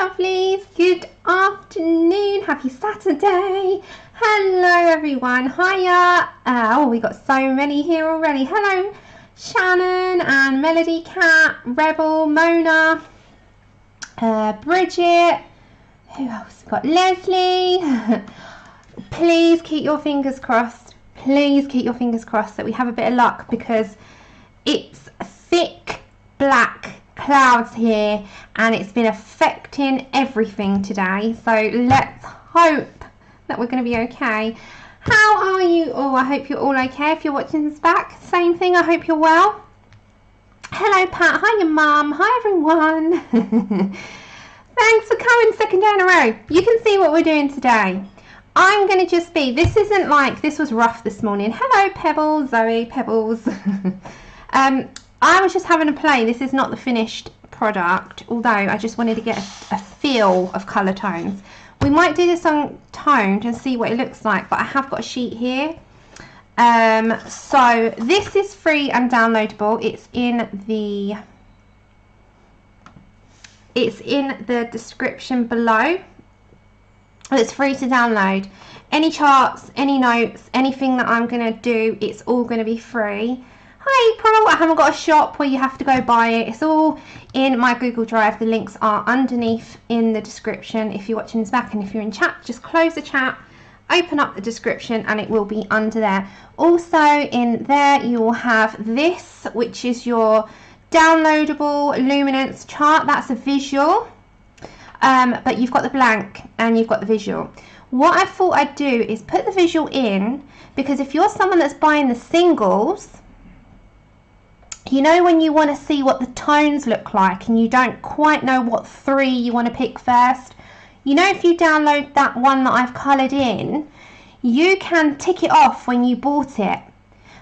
lovelies, good afternoon, happy Saturday. Hello everyone, hiya. Oh, we got so many here already. Hello Shannon and Melody Cat, Rebel, Mona, Bridget, who else? We've got Leslie. Please keep your fingers crossed. Please keep your fingers crossed that we have a bit of luck, because it's thick black clouds here and it's been affecting everything today. So let's hope that we're going to be okay. How are you all? I hope you're all okay. If you're watching this back, same thing. I hope you're well. Hello Pat. Hi your mum. Hi everyone. Thanks for coming second day in a row. You can see what we're doing today. I'm going to just be, this isn't like, this was rough this morning. Hello Pebbles, Zoe, Pebbles. I was just having a play. This is not the finished product, although I just wanted to get a feel of colour tones. We might do this on toned and see what it looks like, but I have got a sheet here. So this is free and downloadable. It's in the description below. It's free to download. Any charts, any notes, anything that I'm going to do, it's all going to be free. Hi April, I haven't got a shop where you have to go buy it. It's all in my Google Drive. The links are underneath in the description if you're watching this back, and if you're in chat, just close the chat, open up the description and it will be under there. Also in there you will have this, which is your downloadable Luminance chart. That's a visual, but you've got the blank and you've got the visual. What I thought I'd do is put the visual in, because if you're someone that's buying the singles, you know, when you want to see what the tones look like and you don't quite know what three you want to pick first, you know, if you download that one that I've coloured in, you can tick it off when you bought it,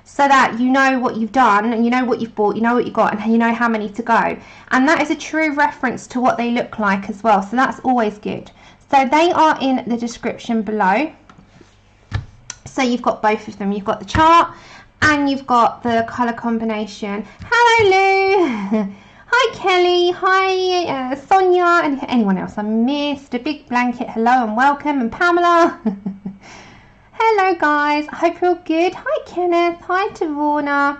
so that you know what you've done and you know what you've bought, you know what you got, and you know how many to go. And that is a true reference to what they look like as well, so that's always good. So they are in the description below. So you've got both of them. You've got the chart and you've got the colour combination. Hello Lou. Hi Kelly. Hi Sonia, and anyone else I missed. A big blanket hello and welcome, and Pamela. Hello guys, I hope you're all good. Hi Kenneth. Hi Tavorna.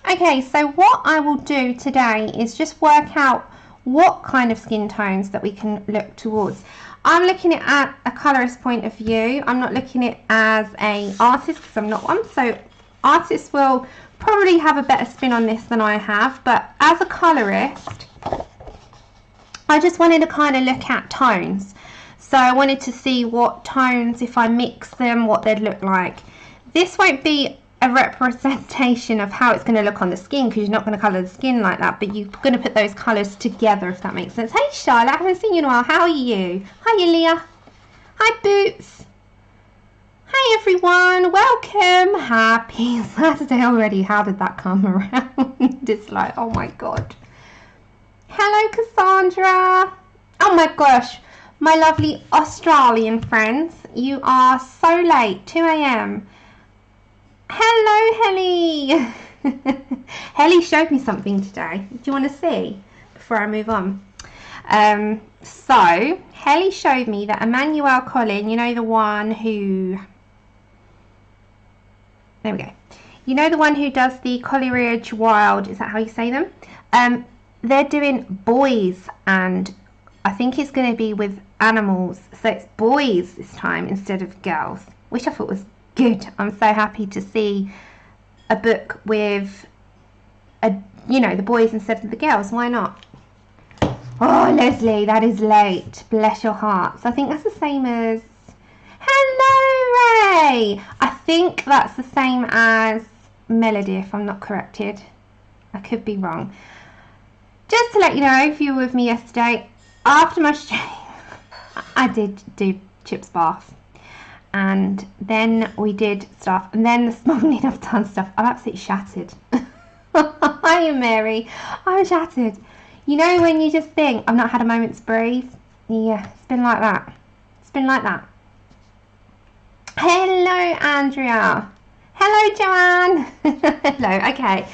Okay, so what I will do today is just work out what kind of skin tones that we can look towards. I'm looking at a colourist point of view. I'm not looking at it as an artist, because I'm not one. So artists will probably have a better spin on this than I have, but as a colourist, I just wanted to kind of look at tones. So I wanted to see what tones, if I mix them, what they'd look like. This won't be a representation of how it's going to look on the skin, because you're not going to colour the skin like that, but you're going to put those colours together, if that makes sense. Hey Charlotte, I haven't seen you in a while. How are you? Hi Leah. Hi Boots. Hi everyone, welcome. Happy Saturday already. How did that come around? It's like, oh my god. Hello Cassandra. Oh my gosh, my lovely Australian friends, you are so late. 2 AM. Hello Helly. Helly showed me something today. Do you want to see before I move on? So Helly showed me that Emmanuel Collin, you know, the one who, there we go, you know, the one who does the Coleridge Wild, is that how you say them? They're doing boys, and I think it's going to be with animals, so it's boys this time instead of girls, which I thought was good. I'm so happy to see a book with you know, the boys instead of the girls. Why not? Oh Leslie, that is late, bless your hearts. I think that's the same as, hello Ray, I think that's the same as Melody, if I'm not corrected. I could be wrong. Just to let you know, if you were with me yesterday, after my stream I did do Chip's bath, and then we did stuff, and then this morning I've done stuff. I'm absolutely shattered. Hiya Mary, I'm shattered. You know when you just think, I've not had a moment's breathe? Yeah, it's been like that. It's been like that. Hello Andrea. Hello Joanne. Hello. Okay,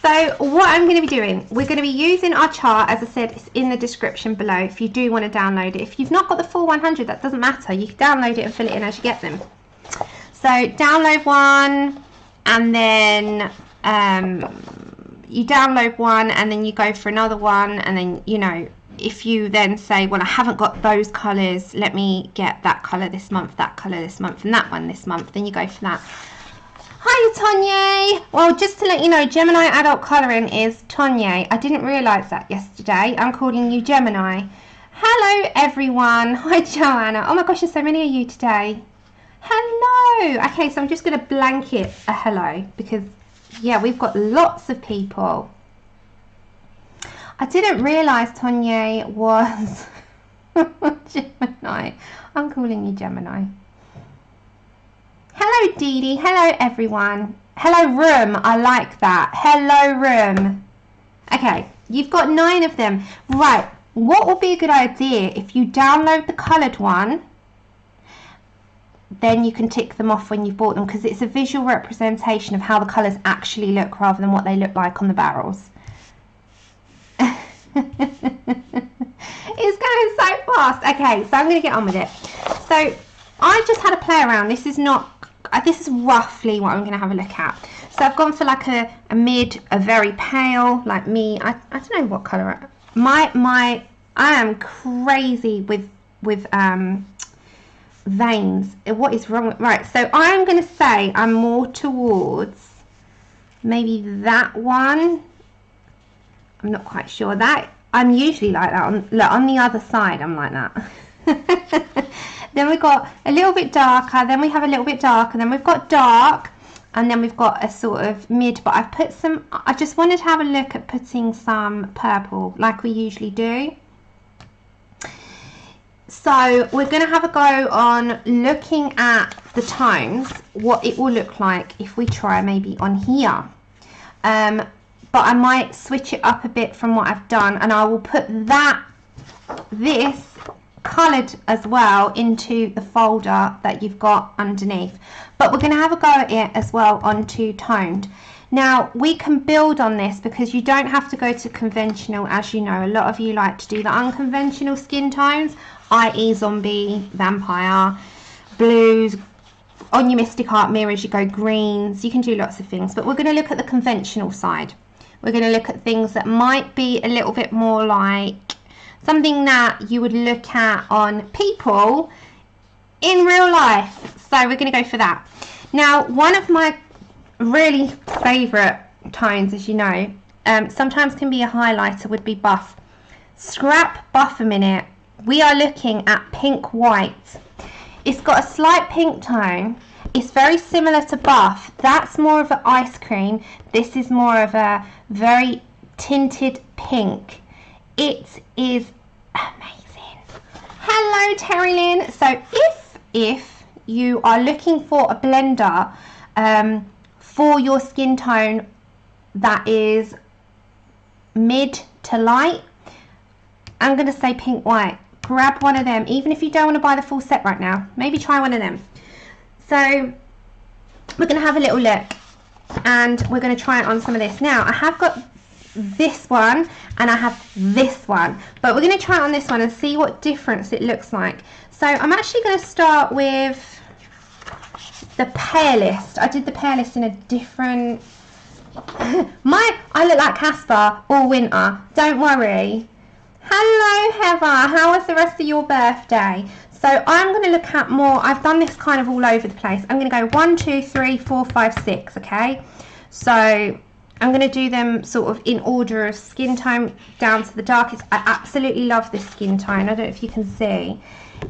so So what I'm going to be doing, we're going to be using our chart, as I said, it's in the description below if you do want to download it. If you've not got the full 100, that doesn't matter. You can download it and fill it in as you get them. So download one, and then you download one, and then you go for another one, and then, you know, if you then say, well, I haven't got those colours, let me get that colour this month, that colour this month, and that one this month, then you go for that. Hi, Tonye. Well, just to let you know, Gemini adult colouring is Tonye. I didn't realise that yesterday. I'm calling you Gemini. Hello, everyone. Hi, Joanna. Oh my gosh, there's so many of you today. Hello. Okay, so I'm just going to blanket a hello because, yeah, we've got lots of people. I didn't realise Tonye was Gemini. I'm calling you Gemini. Hello, Dee Dee. Hello, everyone. Hello, room. I like that. Hello, room. Okay, you've got 9 of them. Right, what would be a good idea if you download the coloured one, then you can tick them off when you've bought them, because it's a visual representation of how the colours actually look rather than what they look like on the barrels. It's going so fast. Okay, so I'm going to get on with it. So I just had a play around. This is roughly what I'm going to have a look at. So I've gone for like a mid, a very pale, like me. I don't know what colour. I am crazy with veins. What is wrong with, right, so I'm going to say I'm more towards maybe that one. I'm not quite sure. That I'm usually like that. Look, on the other side I'm like that. Then we've got a little bit darker, then we have a little bit darker, then we've got dark, and then we've got a sort of mid, but I've put some, I just wanted to have a look at putting some purple like we usually do. So we're going to have a go on looking at the tones, what it will look like if we try maybe on here. But I might switch it up a bit from what I've done, and I will put this coloured as well into the folder that you've got underneath. But we're going to have a go at it as well on two-toned. Now we can build on this because you don't have to go to conventional. As you know, a lot of you like to do the unconventional skin tones, i.e. zombie, vampire, blues. On your Mystic Art mirrors you go greens, you can do lots of things, but we're going to look at the conventional side. We're going to look at things that might be a little bit more like something that you would look at on people in real life. So we're going to go for that. Now, one of my really favourite tones, as you know, sometimes can be a highlighter, would be buff. Scrap buff a minute. We are looking at pink white. It's got a slight pink tone. It's very similar to buff. That's more of an ice cream. This is more of a very tinted pink. It is amazing. Hello, Terry Lynn. So if you are looking for a blender for your skin tone that is mid to light, I'm going to say pink white. Grab one of them, even if you don't want to buy the full set right now. Maybe try one of them. So we're going to have a little look, and we're going to try it on some of this. Now I have got this one and I have this one, but we're going to try it on this one and see what difference it looks like. So I'm actually going to start with the palest. I did the palest in a different I look like Casper all winter, don't worry. Hello Heather, how was the rest of your birthday? So I'm going to look at more, I've done this kind of all over the place. I'm going to go 1, 2, 3, 4, 5, 6, okay? So I'm going to do them sort of in order of skin tone down to the darkest. I absolutely love this skin tone. I don't know if you can see.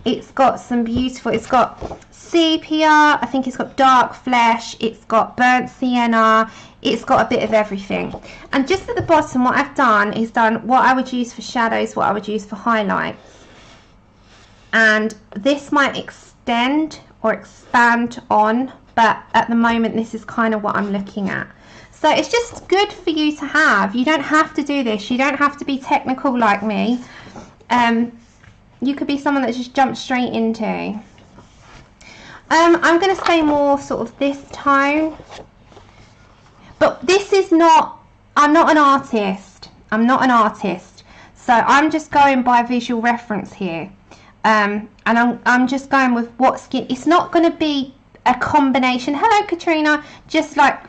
It's got some beautiful, it's got sepia, I think it's got dark flesh, it's got burnt sienna, it's got a bit of everything. And just at the bottom, what I've done is done what I would use for shadows, what I would use for highlights. And this might extend or expand on, but at the moment this is kind of what I'm looking at. So it's just good for you to have. You don't have to do this. You don't have to be technical like me. You could be someone that just jumps straight into. I'm going to say more sort of this tone. But this is not I'm not an artist. I'm not an artist. So I'm just going by visual reference here. And I'm just going with what skin. It's not going to be a combination. Hello, Katrina. Just like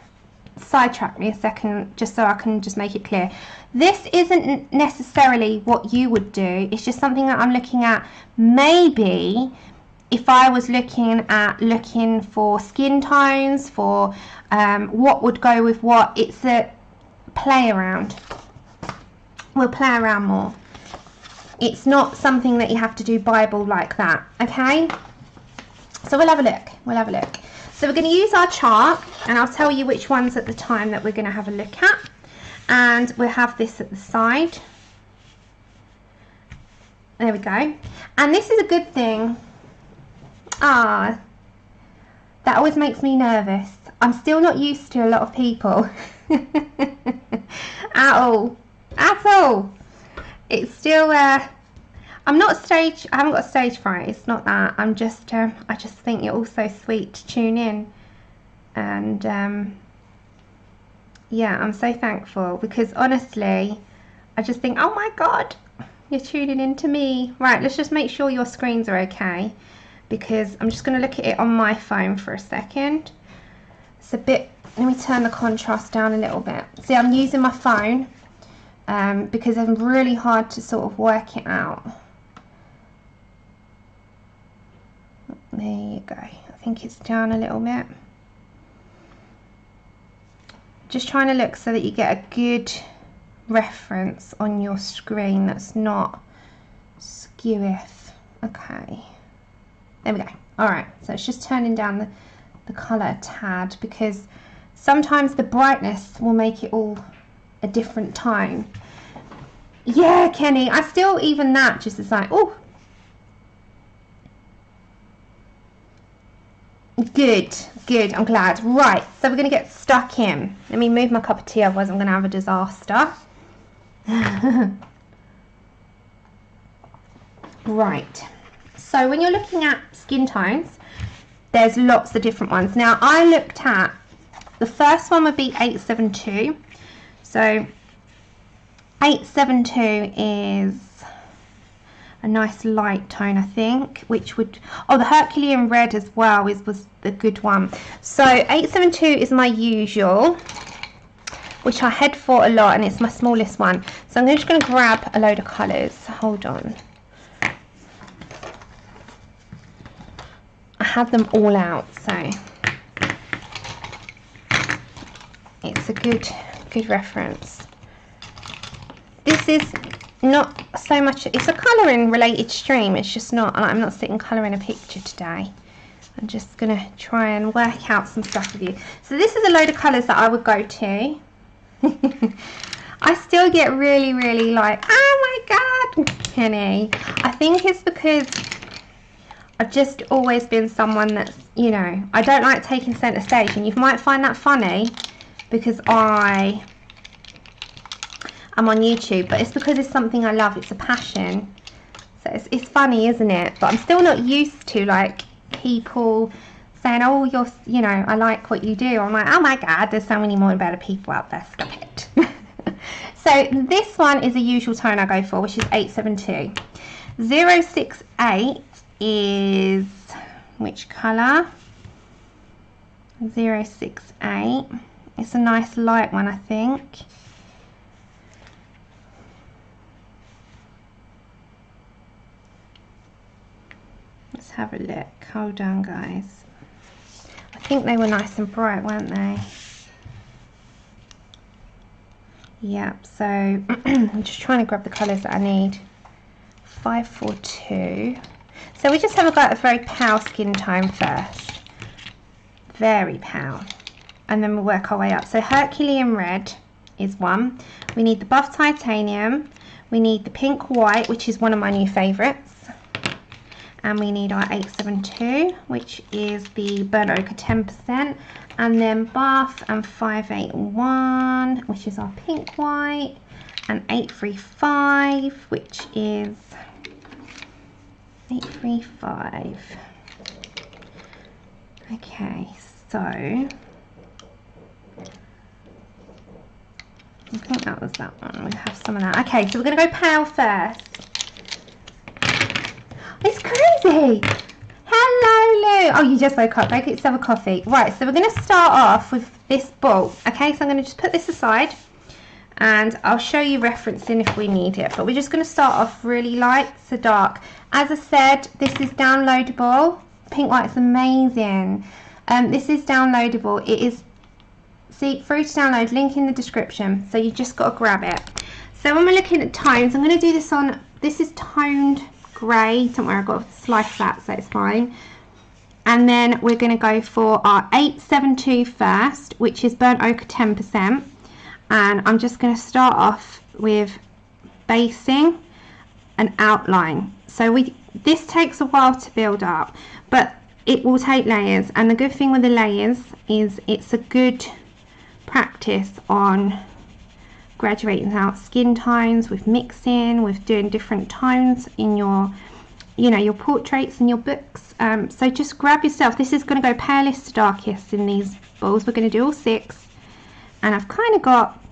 sidetrack me a second, just so I can just make it clear. This isn't necessarily what you would do. It's just something that I'm looking at. Maybe if I was looking for skin tones, for what would go with what. It's a play around. We'll play around more. It's not something that you have to do Bible like that, okay? So we'll have a look. We'll have a look. So we're going to use our chart, and I'll tell you which ones at the time that we're going to have a look at. And we'll have this at the side. There we go. And this is a good thing. That always makes me nervous. I'm still not used to a lot of people. At all. At all. It's still I'm not I haven't got stage fright. It's not that. I'm just I just think you're all so sweet to tune in, and yeah, I'm so thankful, because honestly I just think, oh my god, you're tuning in to me. Right, let's just make sure your screens are okay, because I'm just going to look at it on my phone for a second. It's a bit, let me turn the contrast down a little bit. See, I'm using my phone because it's really hard to sort of work it out. There you go. I think it's down a little bit. Just trying to look so that you get a good reference on your screen that's not skeweth. Okay. There we go. Alright, so it's just turning down the colour a tad, because sometimes the brightness will make it all a different tone. Yeah, Kenny, I still, even that just is like, oh, good, good, I'm glad. Right, so we're going to get stuck in. Let me move my cup of tea, otherwise I'm going to have a disaster. Right, so when you're looking at skin tones, there's lots of different ones. Now, I looked at, the first one would be 872. So 872 is a nice light tone, I think, which would, oh, the Herculean red as well was the good one. So 872 is my usual, which I head for a lot, and it's my smallest one. So I'm just going to grab a load of colours. Hold on. I had them all out, so it's a good reference. This is not so much, it's a colouring related stream, it's just not, I'm not sitting colouring a picture today. I'm just going to try and work out some stuff with you. So this is a load of colours that I would go to. I still get really, really like, oh my god, Kenny. I think it's because I've just always been someone that's, you know, I don't like taking centre stage, and you might find that funny because I'm on YouTube, but it's because it's something I love, it's a passion. So it's funny, isn't it? But I'm still not used to like people saying, oh, you're, you know, I like what you do. I'm like, oh my god, there's so many more better people out there, stop it. So this one is a usual tone I go for, which is 872. 068 is which colour? 068. It's a nice light one, I think. Let's have a look. Hold on, guys. I think they were nice and bright, weren't they? Yep, so I'm just trying to grab the colours that I need. 542. So we just have a go at a very pale skin tone first. Very pale. And then we'll work our way up. So Herculean red is one. We need the buff titanium. We need the pink white, which is one of my new favourites. And we need our 872, which is the burnt ochre 10%. And then buff and 581, which is our pink white. And 835, which is 835. Okay, so I think that was that one. We have some of that. Okay, so we're going to go pale first. It's crazy. Hello, Lou. Oh, you just woke up. Make yourself a coffee. Right, so we're going to start off with this ball. Okay, so I'm going to just put this aside and I'll show you referencing if we need it. But we're just going to start off really light to dark. As I said, this is downloadable. Pink White's amazing. This is downloadable. It is, see, free to download, link in the description. So you just got to grab it. So when we're looking at tones, I'm going to do this on, this is toned grey. Don't worry, I've got to slice that so it's fine. And then we're going to go for our 872 first, which is burnt ochre 10%. And I'm just going to start off with basing and outline. So this takes a while to build up, but it will take layers. And the good thing with the layers is it's a good practice on graduating out skin tones, with mixing, with doing different tones in your, you know, your portraits and your books. So just grab yourself. This is going to go palest to darkest in these balls. We're going to do all 6, and I've kind of got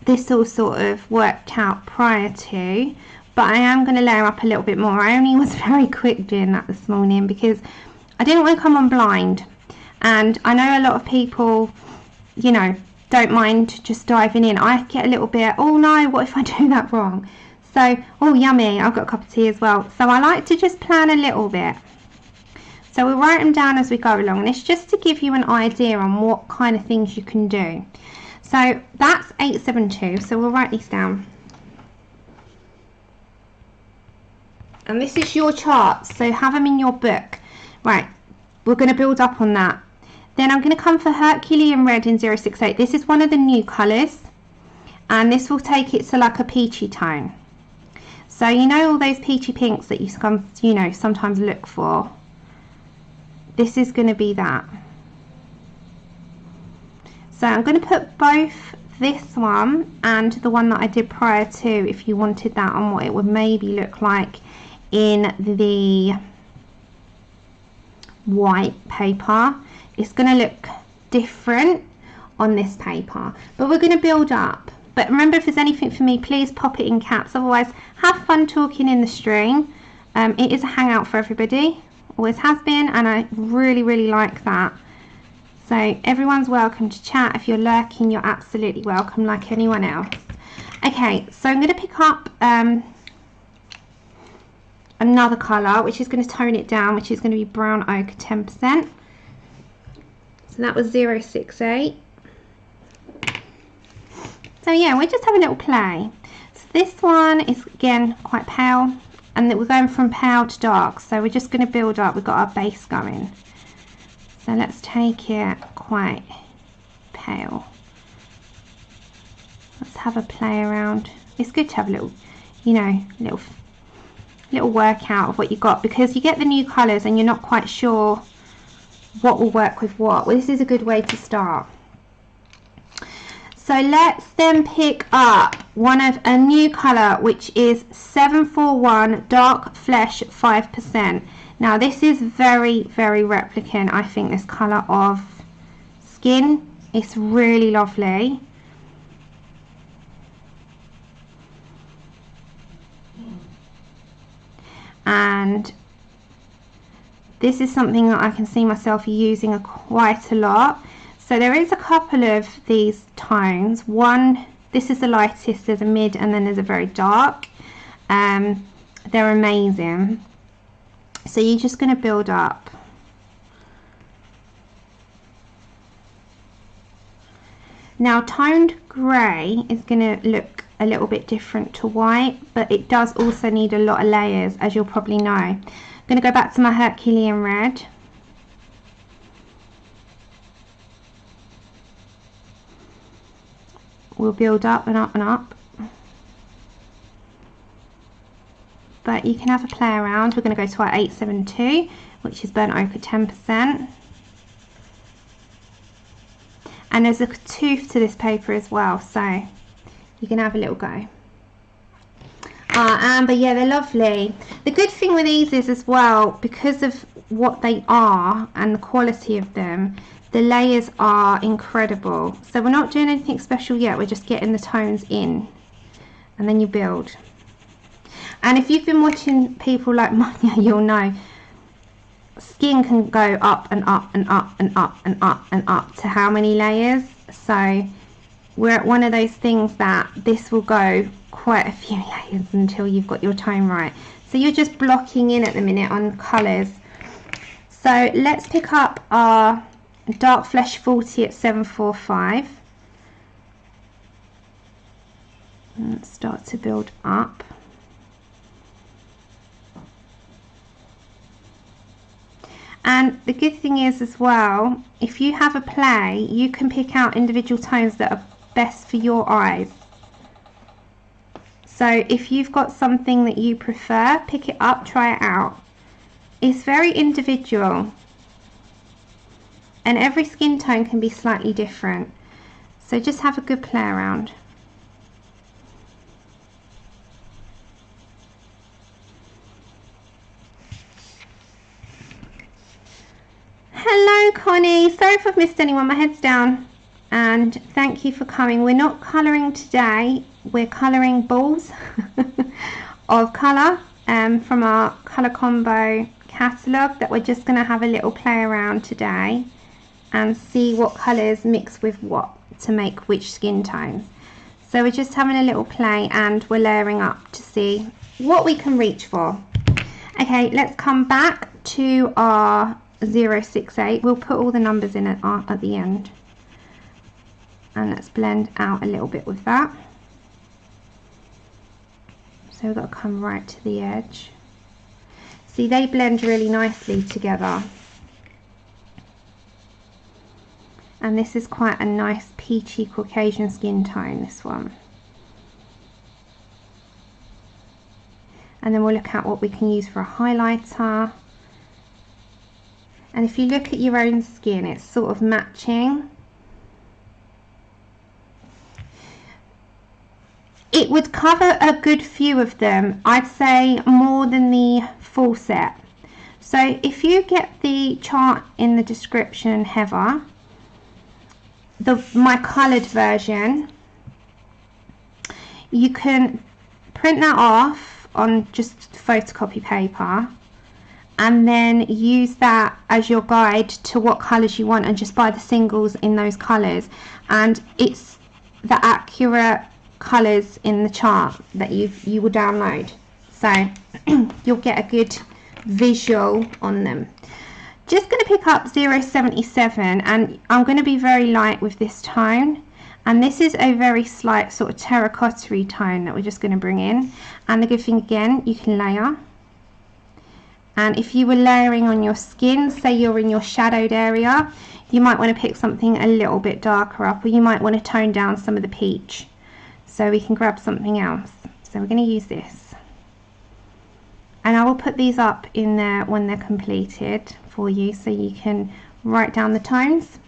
this all sort of worked out prior to, but I am going to layer up a little bit more. I only was very quick doing that this morning because I didn't want to come on blind, and I know a lot of people, you know, don't mind just diving in. I get a little bit, oh no, what if I do that wrong? So, oh yummy, I've got a cup of tea as well. So I like to just plan a little bit. So we'll write them down as we go along, and it's just to give you an idea on what kind of things you can do. So that's 872, so we'll write these down. And this is your charts, so have them in your book. Right, we're going to build up on that. Then I'm going to come for Herculean Red in 068. This is one of the new colours, and this will take it to like a peachy tone. So you know all those peachy pinks that you know sometimes look for. This is going to be that. So I'm going to put both this one and the one that I did prior to, if you wanted that, on what it would maybe look like in the white paper. It's going to look different on this paper, but we're going to build up. But remember, if there's anything for me, please pop it in caps. Otherwise, have fun talking in the stream. It is a hangout for everybody, always has been, and I really, really like that. So everyone's welcome to chat. If you're lurking, you're absolutely welcome, like anyone else. Okay, so I'm going to pick up another colour, which is going to tone it down, which is going to be brown ochre 10%. So that was 068. So yeah, we're just having a little play. So this one is again quite pale, and then we're going from pale to dark. So we're just going to build up. We've got our base going. So let's take it quite pale. Let's have a play around. It's good to have a little, you know, little workout of what you got, because you get the new colours and you're not quite sure what will work with what. Well, this is a good way to start. So let's then pick up a new colour, which is 741 Dark Flesh 5%. Now this is very, very replicant, I think, this colour of skin. It's really lovely. And this is something that I can see myself using quite a lot. So there is a couple of these tones. One, this is the lightest, there's a mid, and then there's a very dark. They're amazing. So you're just going to build up. Now toned grey is going to look a little bit different to white, but it does also need a lot of layers, as you'll probably know. I'm going to go back to my Herculean Red. We'll build up and up and up. But you can have a play around. We're going to go to our 872, which is burnt ochre 10%. And there's a tooth to this paper as well, so you can have a little go. Amber, yeah, they're lovely. The good thing with these is as well, because of what they are and the quality of them, The layers are incredible. So we're not doing anything special yet, we're just getting the tones in, and then you build. And if you've been watching people like Manya, you'll know skin can go up and up and up and up and up and up to how many layers. So we're at one of those things that this will go quite a few layers until you've got your tone right. So you're just blocking in at the minute on colours. So let's pick up our Dark Flesh 40 at 745 and start to build up. And the good thing is as well, if you have a play, you can pick out individual tones that are best for your eyes. So if you've got something that you prefer, pick it up, try it out. It's very individual, and every skin tone can be slightly different. So just have a good play around. Hello Connie, sorry if I've missed anyone, my head's down, and thank you for coming. We're not colouring today, we're colouring balls of colour from our colour combo catalogue that we're just going to have a little play around today and see what colours mix with what to make which skin tones. So we're just having a little play and we're layering up to see what we can reach for. Okay, let's come back to our 068. We'll put all the numbers in at the end, and let's blend out a little bit with that. So we've got to come right to the edge. See, they blend really nicely together, and this is quite a nice peachy Caucasian skin tone, this one. And then we'll look at what we can use for a highlighter. And if you look at your own skin, it's sort of matching. It would cover a good few of them, I'd say more than the full set. So if you get the chart in the description, Heather, my coloured version, you can print that off on just photocopy paper and then use that as your guide to what colours you want, and just buy the singles in those colours, and it's the accurate colours in the chart that you will download, so you'll get a good visual on them. Just going to pick up 077, and I'm going to be very light with this tone, and this is a very slight sort of terracotta-y tone that we're just going to bring in. And the good thing again, you can layer. And if you were layering on your skin, say you're in your shadowed area, you might want to pick something a little bit darker up, or you might want to tone down some of the peach. So we can grab something else. So we're going to use this. And I will put these up in there when they're completed for you, so you can write down the tones.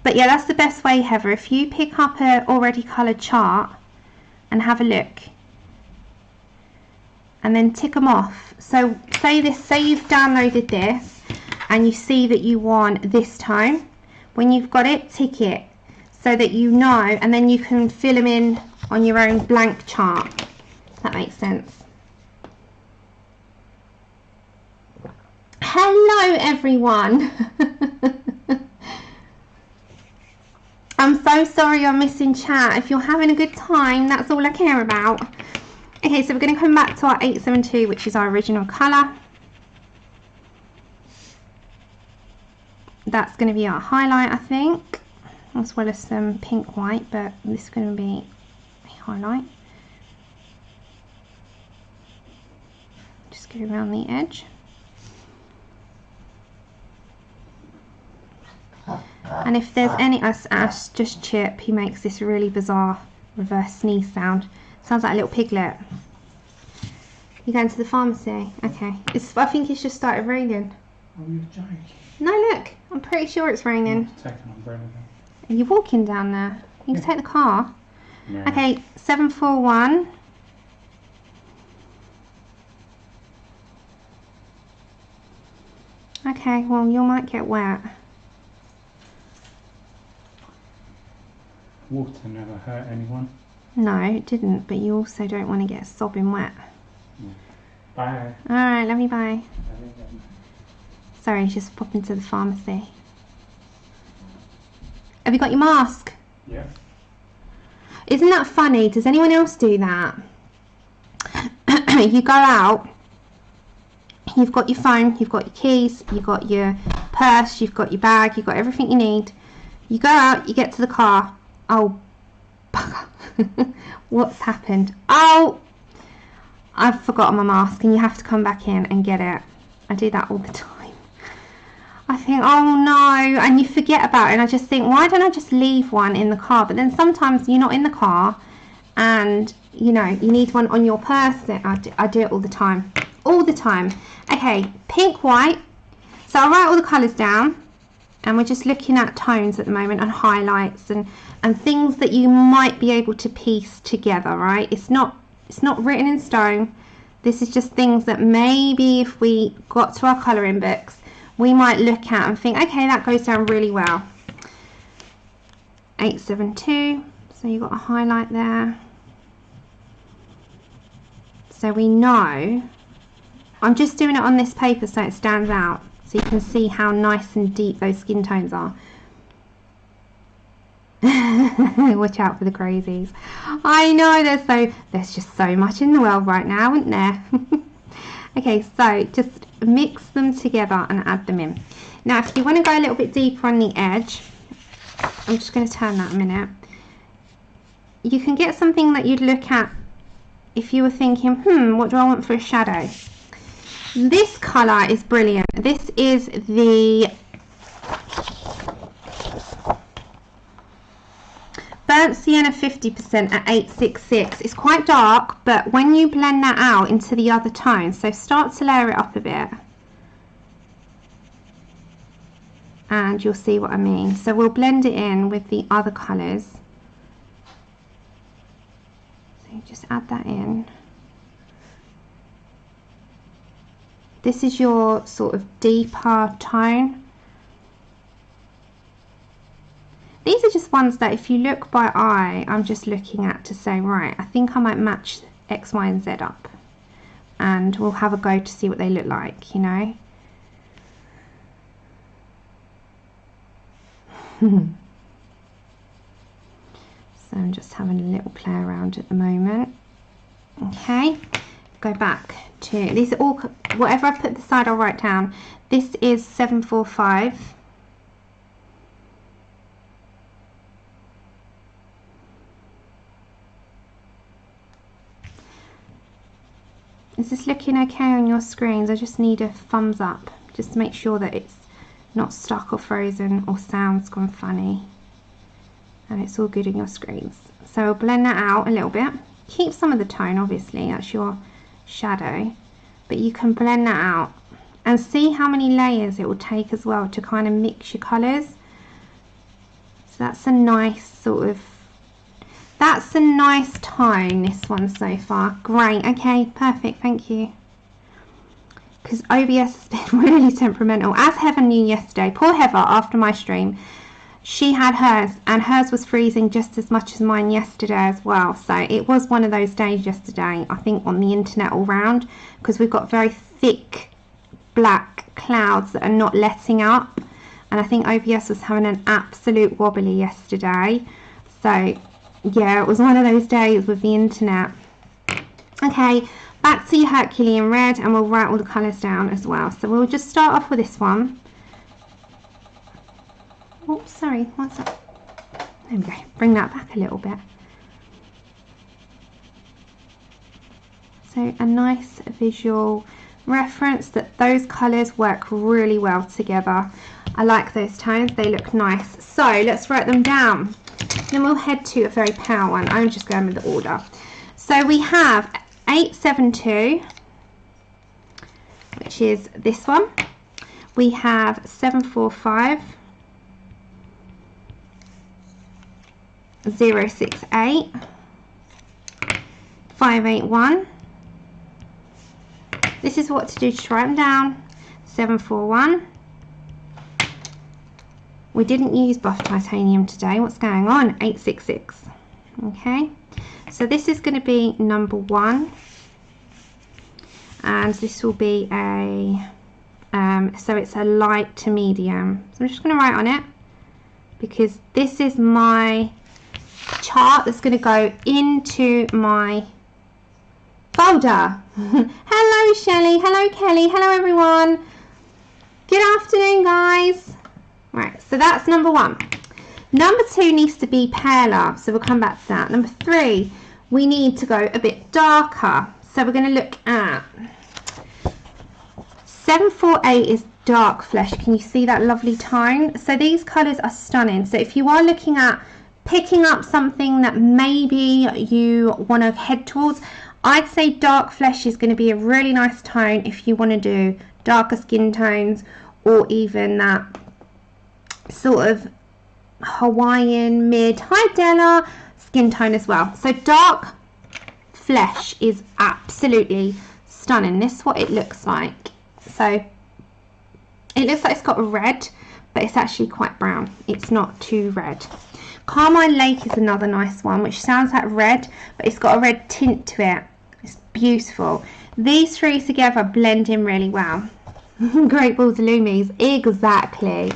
But yeah, that's the best way, Heather. If you pick up a already coloured chart and have a look, and then tick them off. So say you've downloaded this and you see that you want this tone. When you've got it, tick it so that you know, and then you can fill them in on your own blank chart, if that makes sense. Hello everyone. I'm so sorry I'm missing chat. If you're having a good time, that's all I care about. Okay, so we're going to come back to our 872, which is our original colour. That's going to be our highlight, I think, as well as some pink white, but this is going to be a highlight. Just go around the edge. And if there's any Ash, just chip, he makes this really bizarre reverse sneeze sound. Sounds like a little piglet. You going to the pharmacy? Okay. I think it's just started raining. Oh, you're joking. No, look. I'm pretty sure it's raining. Take an umbrella then. Are you walking down there? You can take the car. No. Okay, 741. Okay, well, you might get wet. Water never hurt anyone. No, it didn't, but you also don't want to get sobbing wet. Yeah. Bye. Alright, love you, bye. Bye. Sorry, just pop into the pharmacy. Have you got your mask? Yeah. Isn't that funny? Does anyone else do that? You go out, you've got your phone, you've got your keys, you've got your purse, you've got your bag, you've got everything you need. You go out, you get to the car. Oh, bugger. What's happened? Oh, I've forgotten my mask, and you have to come back in and get it. I do that all the time. I think, oh no, and you forget about it, and I just think, why don't I just leave one in the car? But then sometimes you're not in the car, and you know, you need one on your person. I do it all the time. All the time. Okay, pink, white. So I'll write all the colours down. And we're just looking at tones at the moment and highlights and things that you might be able to piece together, right? It's not written in stone. This is just things that maybe if we got to our colouring books, we might look at and think, okay, that goes down really well. 872. So you've got a highlight there. So we know, I'm just doing it on this paper so it stands out, so you can see how nice and deep those skin tones are. Watch out for the crazies. I know, there's just so much in the world right now, isn't there? Okay, so just mix them together and add them in. Now if you want to go a little bit deeper on the edge, I'm just going to turn that a minute. You can get something that you'd look at if you were thinking, what do I want for a shadow? This colour is brilliant. This is the Burnt Sienna 50% at 866. It's quite dark, but when you blend that out into the other tones, so start to layer it up a bit, and you'll see what I mean. So we'll blend it in with the other colours. So just add that in. This is your sort of deeper tone. These are just ones that if you look by eye, I'm just looking at to say, right, I think I might match X, Y, and Z up. And we'll have a go to see what they look like, you know. So I'm just having a little play around at the moment. Okay, go back to, these are all, whatever I put this side I'll write down. This is 745. Is this looking okay on your screens? I just need a thumbs up just to make sure that it's not stuck or frozen or sounds gone funny and it's all good on your screens. So we'll blend that out a little bit. Keep some of the tone, obviously, that's your shadow, but you can blend that out and see how many layers it will take as well to kind of mix your colours. So that's a nice sort of, that's a nice tone, this one so far. Great, okay, perfect, thank you. Because OBS has been really temperamental, as Heather knew yesterday. Poor Heather, after my stream, she had hers, and hers was freezing just as much as mine yesterday as well. So it was one of those days yesterday, I think, on the internet all round, because we've got very thick black clouds that are not letting up, and I think OBS was having an absolute wobbly yesterday. So yeah, it was one of those days with the internet. Okay, back to your Herculean red, and we'll write all the colours down as well. So we'll just start off with this one. Oops, sorry, what's that? There we go, bring that back a little bit. So a nice visual reference that those colours work really well together. I like those tones, they look nice. So let's write them down. Then we'll head to a very pale one. I'm just going with the order. So we have 872, which is this one. We have 745, 068, 581. This is what to do, to write them down. 741, We didn't use buff titanium today. What's going on? 866. Okay, so this is going to be number 1, and this will be a so it's a light to medium. So I'm just going to write on it, because this is my chart that's going to go into my folder. Hello Shelley, hello Kelly, hello everyone. Good afternoon guys. Right, so that's number 1. Number 2 needs to be paler, so we'll come back to that. Number 3, we need to go a bit darker, so we're going to look at 748 is dark flesh. Can you see that lovely tone? So these colours are stunning. So if you are looking at picking up something that maybe you want to head towards, I'd say dark flesh is going to be a really nice tone if you want to do darker skin tones, or even that sort of Hawaiian mid-high Della skin tone as well. So dark flesh is absolutely stunning. This is what it looks like. So it looks like it's got a red, but it's actually quite brown. It's not too red. Carmine Lake is another nice one, which sounds like red, but it's got a red tint to it. It's beautiful. These 3 together blend in really well. Great balls of Lumies, exactly.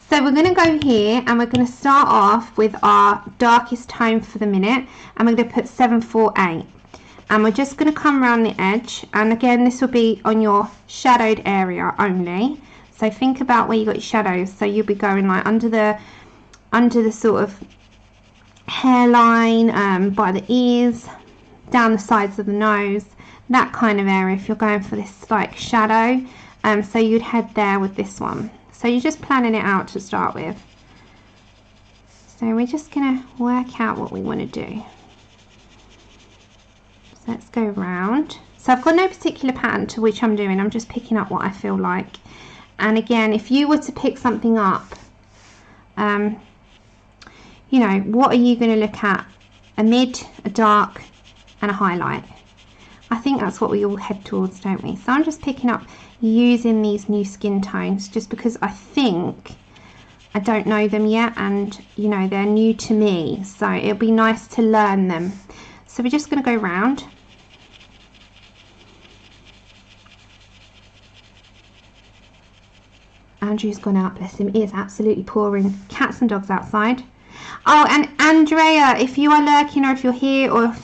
So we're going to go here, and we're going to start off with our darkest tone for the minute, and we're going to put 748, and we're just going to come around the edge, and again this will be on your shadowed area only. So think about where you got your shadows. So you'll be going like under the sort of hairline, by the ears, down the sides of the nose, that kind of area if you're going for this like shadow. So you'd head there with this one. So you're just planning it out to start with. So we're just going to work out what we want to do. So let's go round. So I've got no particular pattern to which I'm doing. I'm just picking up what I feel like. And again, if you were to pick something up, you know, what are you going to look at? A mid, a dark, and a highlight. I think that's what we all head towards, don't we? So I'm just picking up using these new skin tones just because I think I don't know them yet, and you know, they're new to me, so it'll be nice to learn them. So we're just going to go round. Andrew's gone out, bless him. It is absolutely pouring. Cats and dogs outside. Oh, and Andrea, if you are lurking, or if you're here, or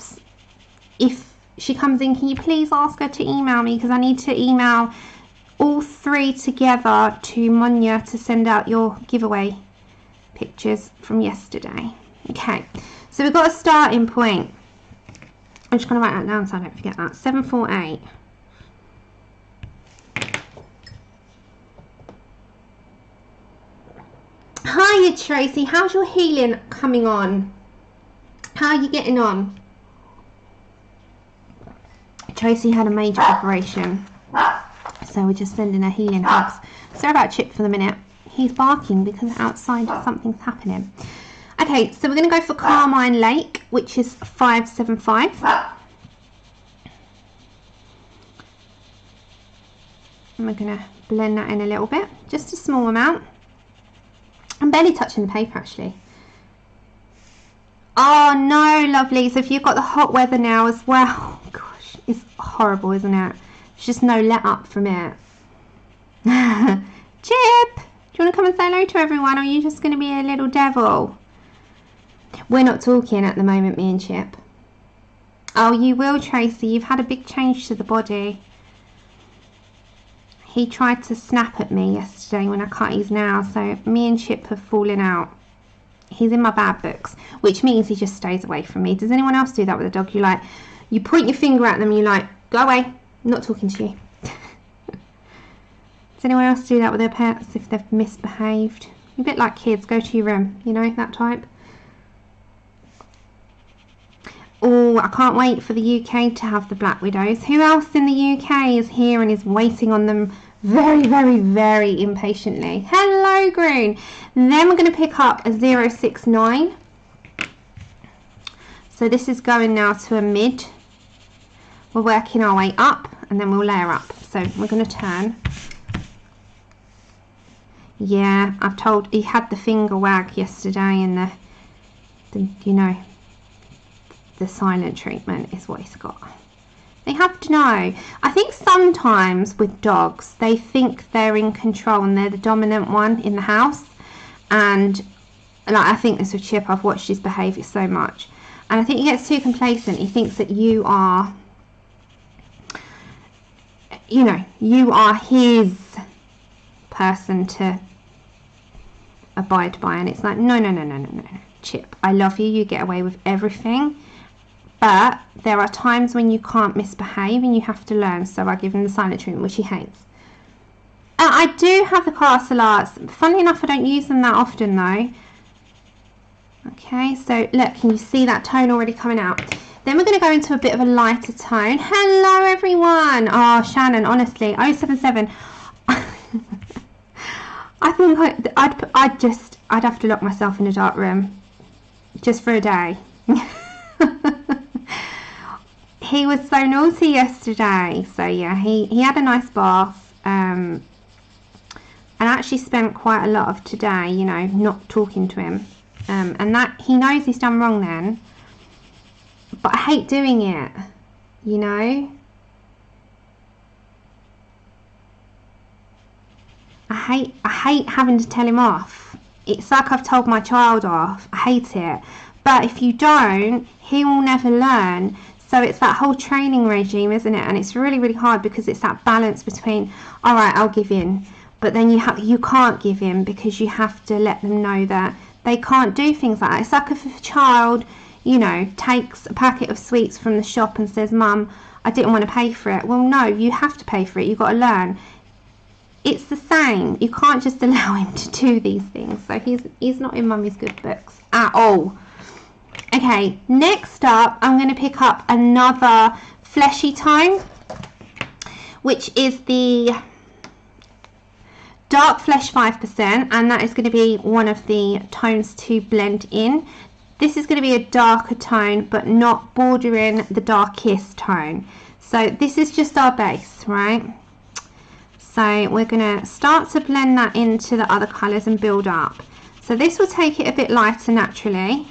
if she comes in, can you please ask her to email me, because I need to email all 3 together to Monia to send out your giveaway pictures from yesterday. Okay, so we've got a starting point. I'm just going to write that down so I don't forget that. 748. Hiya Tracy, how's your healing coming on? How are you getting on? Tracy had a major operation, so we're just sending her healing hugs. Sorry about Chip for the minute. He's barking because outside something's happening. Okay, so we're going to go for Carmine Lake, which is 575. And we're going to blend that in a little bit, just a small amount. I'm barely touching the paper actually. Oh no, lovely. So if you've got the hot weather now as well, gosh, it's horrible, isn't it? There's just no let up from it. Chip, do you want to come and say hello to everyone, or are you just going to be a little devil? We're not talking at the moment, me and Chip. Oh, you will, Tracy. You've had a big change to the body. He tried to snap at me yesterday when I cut his nails, so me and Chip have fallen out. He's in my bad books, which means he just stays away from me. Does anyone else do that with a dog? You point your finger at them, you're like, go away, I'm not talking to you. Does anyone else do that with their pets if they've misbehaved? A bit like kids, go to your room, you know, that type. Oh, I can't wait for the UK to have the Black Widows. Who else in the UK is here and is waiting on them very, very, very impatiently? Hello, Green. Then we're going to pick up a 069. So this is going now to a mid. We're working our way up and then we'll layer up. So we're going to turn. Yeah, I've told, he had the finger wag yesterday, and the you know, the silent treatment is what he's got. They have to know. I think sometimes with dogs, they think they're in control and they're the dominant one in the house. And like, I think this with Chip, I've watched his behaviour so much. And I think he gets too complacent. He thinks that you are, you know, you are his person to abide by. And it's like, no, no, no, no, no, no. Chip, I love you. You get away with everything. But there are times when you can't misbehave and you have to learn. So I give him the silent treatment, which he hates. I do have the castle arts. Funnily enough, I don't use them that often though. Okay, so look, can you see that tone already coming out? Then we're going to go into a bit of a lighter tone. Hello everyone. Oh, Shannon, honestly, 077. I think I'd have to lock myself in a dark room just for a day. He was so naughty yesterday. So yeah, he had a nice bath. And actually spent quite a lot of today, you know, not talking to him. And that he knows he's done wrong then. But I hate doing it, you know. I hate having to tell him off. It's like I've told my child off. I hate it. But if you don't, he will never learn. So it's that whole training regime, isn't it? And it's really, really hard because it's that balance between, all right, I'll give in. But then you can't give in because you have to let them know that they can't do things like that. It's like if a child, you know, takes a packet of sweets from the shop and says, Mum, I didn't want to pay for it. Well, no, you have to pay for it. You've got to learn. It's the same. You can't just allow him to do these things. So he's not in Mummy's good books at all. Okay, next up, I'm going to pick up another fleshy tone, which is the Dark Flesh 5%, and that is going to be one of the tones to blend in. This is going to be a darker tone, but not bordering the darkest tone. So this is just our base, right? So we're going to start to blend that into the other colours and build up. So this will take it a bit lighter naturally,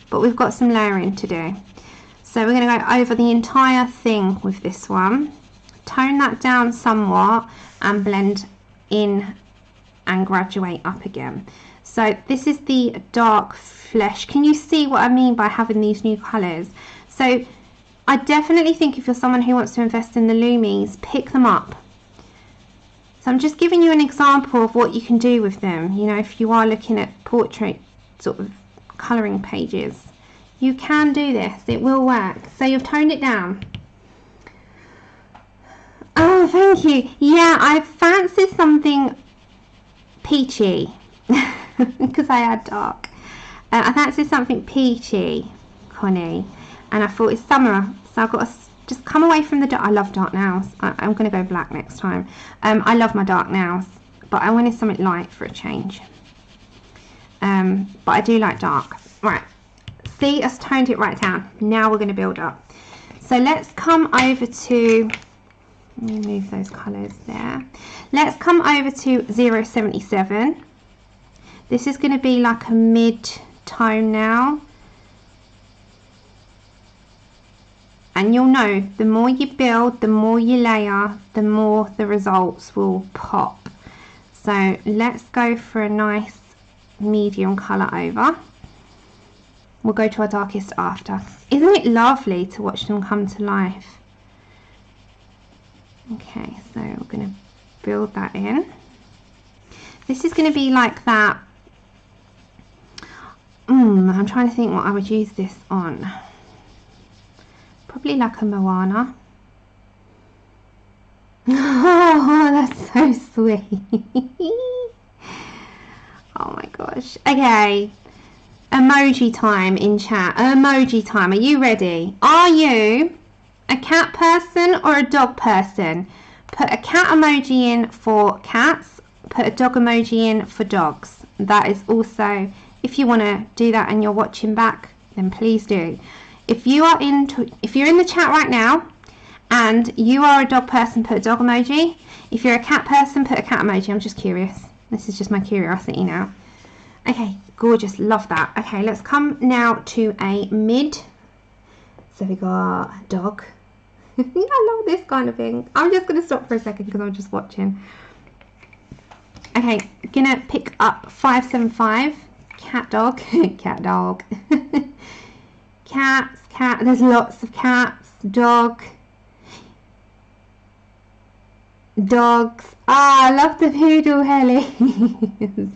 but we've got some layering to do. So we're going to go over the entire thing with this one, tone that down somewhat and blend in and graduate up again. So this is the Dark Flesh. Can you see what I mean by having these new colours? So I definitely think if you're someone who wants to invest in the Lumies, pick them up. So I'm just giving you an example of what you can do with them. You know, if you are looking at portrait sort of colouring pages, you can do this. It will work. So you've toned it down. Oh, thank you. Yeah, I fancied something peachy because I had dark. I fancied something peachy, Connie, and I thought it's summer, so I've got to just come away from the dark. I love dark nails. I'm going to go black next time. I love my dark nails, but I wanted something light for a change. But I do like dark. Right, see, I've toned it right down. Now we're going to build up. So let's come over to, let me move those colours there. Let's come over to 077. This is going to be like a mid-tone now. And you'll know, the more you build, the more you layer, the more the results will pop. So let's go for a nice medium colour over. We'll go to our darkest after. Isn't it lovely to watch them come to life? Okay, so we're going to build that in. This is going to be like that. I'm trying to think what I would use this on. Probably like a Moana. Oh, that's so sweet. Oh my gosh. Okay. Emoji time in chat. Emoji time. Are you ready? Are you a cat person or a dog person? Put a cat emoji in for cats. Put a dog emoji in for dogs. That is also, if you want to do that and you're watching back, then please do. If you're in the chat right now and you are a dog person, put a dog emoji. If you're a cat person, put a cat emoji. I'm just curious. This is just my curiosity now. Okay, gorgeous, love that. Okay, let's come now to a mid. So we got dog. I love this kind of thing. I'm just going to stop for a second because I'm just watching. Okay, gonna pick up 575. Cat dog. Cat dog. Cats, cat. There's lots of cats. Dog. Dogs. Ah, I love the poodle hellies.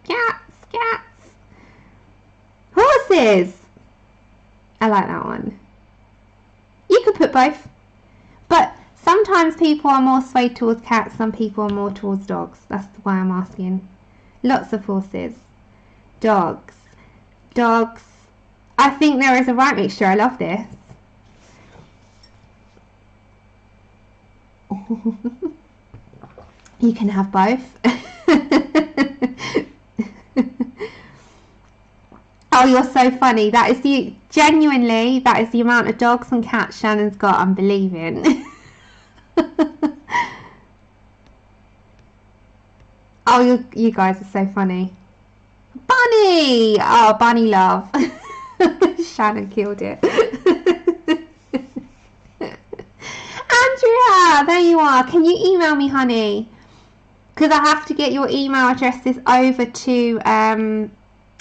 Cats, cats. Horses. I like that one. You could put both. But sometimes people are more swayed towards cats, some people are more towards dogs. That's why I'm asking. Lots of horses. Dogs. Dogs. I think there is a right mixture. I love this. You can have both. Oh, you're so funny. That is the, genuinely, that is the amount of dogs and cats Shannon's got, I'm believing. Oh, you guys are so funny. Bunny! Oh, bunny love. Shannon killed it. Andrea, there you are. Can you email me, honey? Because I have to get your email addresses over to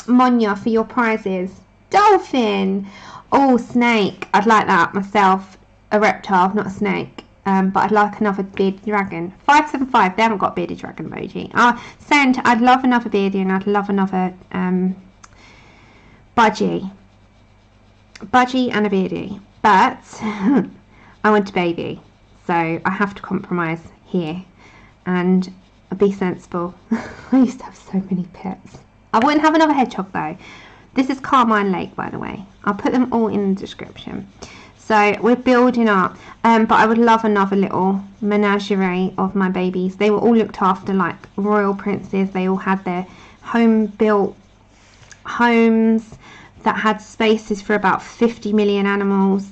Monya for your prizes. Dolphin. Oh, snake. I'd like that myself. A reptile, not a snake. But I'd like another bearded dragon. 575. They haven't got a bearded dragon emoji. Send. I'd love another bearded and I'd love another budgie. Budgie and a beardie. But I want a baby. So I have to compromise here. And be sensible. I used to have so many pets. I wouldn't have another hedgehog though. This is Carmine Lake, by the way. I'll put them all in the description. So we're building up. But I would love another little menagerie of my babies. They were all looked after like royal princes. They all had their home-built homes that had spaces for about 50 million animals.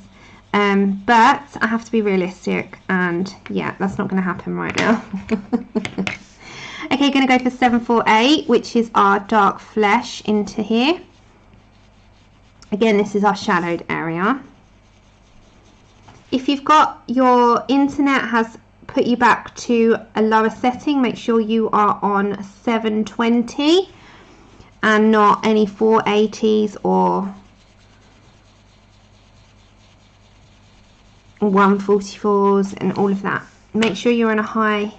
But I have to be realistic. And yeah, that's not going to happen right now. Okay, going to go for 748, which is our dark flesh into here. Again, this is our shadowed area. If you've got your internet has put you back to a lower setting, make sure you are on 720 and not any 480s or 144s and all of that. Make sure you're in a high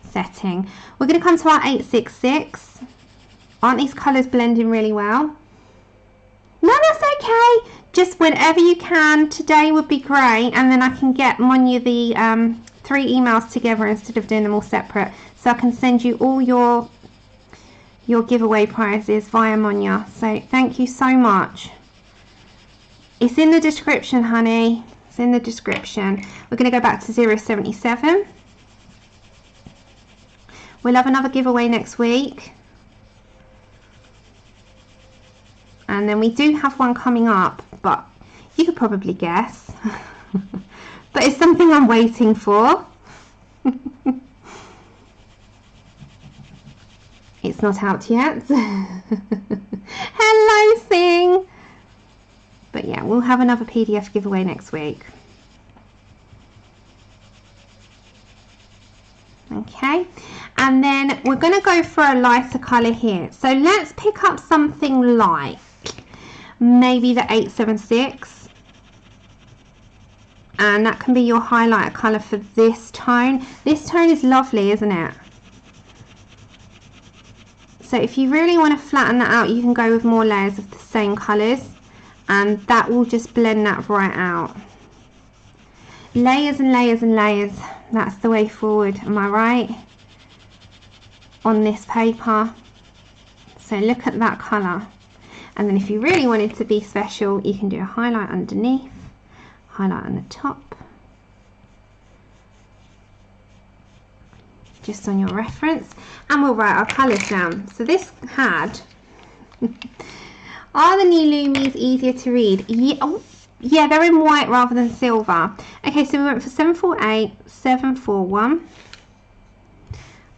setting. We're going to come to our 866. Aren't these colours blending really well? No, that's okay. Just whenever you can. Today would be great, and then I can get Monya the 3 emails together instead of doing them all separate, so I can send you all your giveaway prizes via Monya. So thank you so much. It's in the description, honey. It's in the description. We're going to go back to 077. We'll have another giveaway next week. And then we do have one coming up, but you could probably guess. But it's something I'm waiting for. It's not out yet. Hello, Sing. But yeah, we'll have another PDF giveaway next week. Okay, and then we're going to go for a lighter colour here. So let's pick up something light. Maybe the 876. And that can be your highlighter colour for this tone. This tone is lovely, isn't it? So if you really want to flatten that out, you can go with more layers of the same colours. And that will just blend that right out. Layers and layers and layers. That's the way forward, am I right? On this paper. So look at that colour. And then if you really wanted to be special, you can do a highlight underneath, highlight on the top. Just on your reference. And we'll write our colours down. So this had... Are the new Lumies easier to read? Yeah, oh, yeah, they're in white rather than silver. Okay, so we went for 748, 741,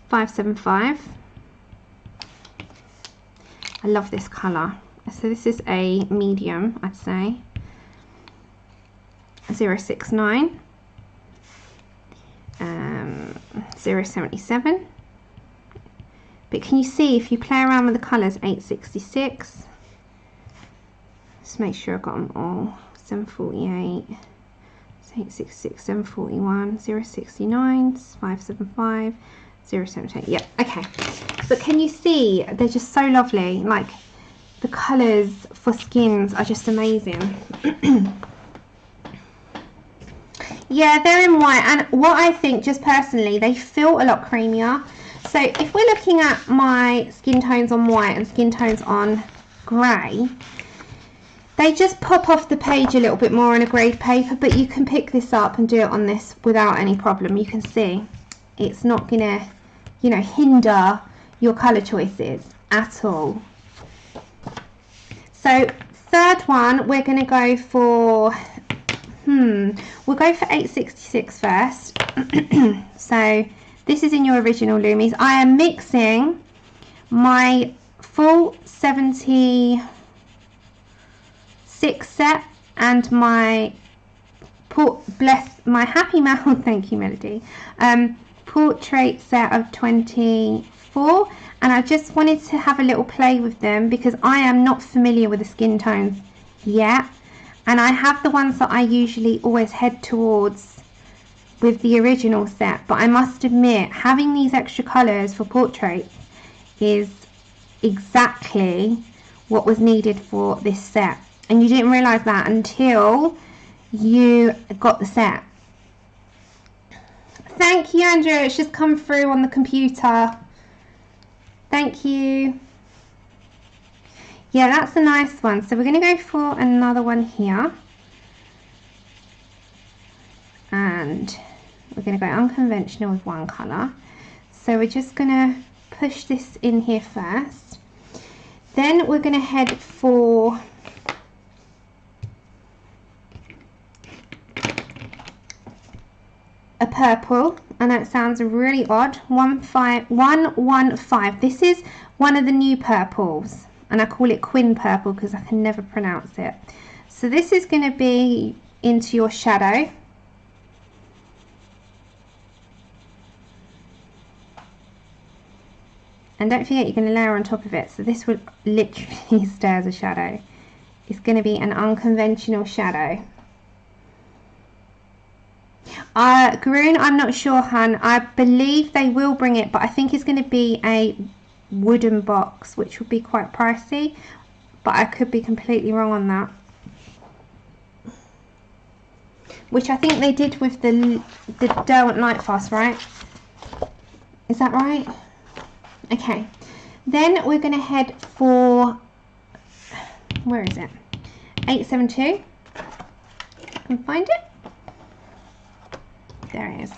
575, I love this colour. So this is a medium, I'd say. 069, 077. But can you see if you play around with the colours? 866. Just make sure I've got them all. 748, 866, 741, 069, 575, 078. Yep, okay. But can you see they're just so lovely? Like the colours for skins are just amazing. Yeah, they're in white, and what I think, just personally, they feel a lot creamier. So if we're looking at my skin tones on white and skin tones on grey, they just pop off the page a little bit more on a grade paper, but you can pick this up and do it on this without any problem. You can see it's not gonna, you know, hinder your colour choices at all. So third one, we're gonna go for we'll go for 866 first. So this is in your original Lumies. I am mixing my full 76 set and my Happy Mouth, thank you Melody, portrait set of 24, and I just wanted to have a little play with them because I am not familiar with the skin tones yet. And I have the ones that I usually always head towards with the original set. But I must admit, having these extra colours for portraits is exactly what was needed for this set. And you didn't realise that until you got the set. Thank you, Andrea. It's just come through on the computer. Thank you. Yeah, that's a nice one. So we're going to go for another one here. And we're going to go unconventional with one colour. So we're just going to push this in here first. Then we're going to head for a purple. I know it sounds really odd. 115. This is one of the new purples. And I call it Quinn Purple because I can never pronounce it. So this is going to be into your shadow. And don't forget, you're going to layer on top of it. So this will literally stay as a shadow. It's going to be an unconventional shadow. Green, I'm not sure, hun. I believe they will bring it, but I think it's going to be a wooden box, which would be quite pricey, but I could be completely wrong on that, which I think they did with the Derwent Lightfast, right? Is that right? Okay, then we're going to head for, where is it, 872. I can find it. There it is.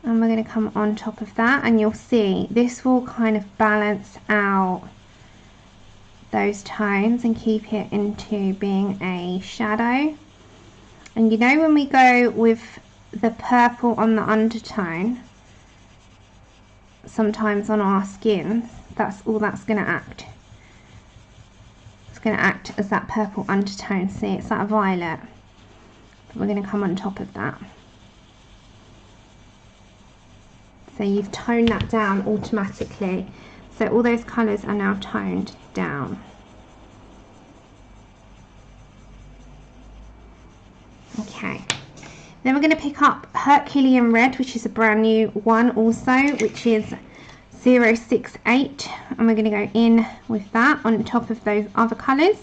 And we're going to come on top of that, and you'll see this will kind of balance out those tones and keep it into being a shadow. And you know, when we go with the purple on the undertone, sometimes on our skins, that's all that's going to act. It's going to act as that purple undertone. See, it's that violet. But we're going to come on top of that. So you've toned that down automatically. So all those colours are now toned down. Okay. Then we're going to pick up Herculean Red, which is a brand new one also, which is 068. And we're going to go in with that on top of those other colours.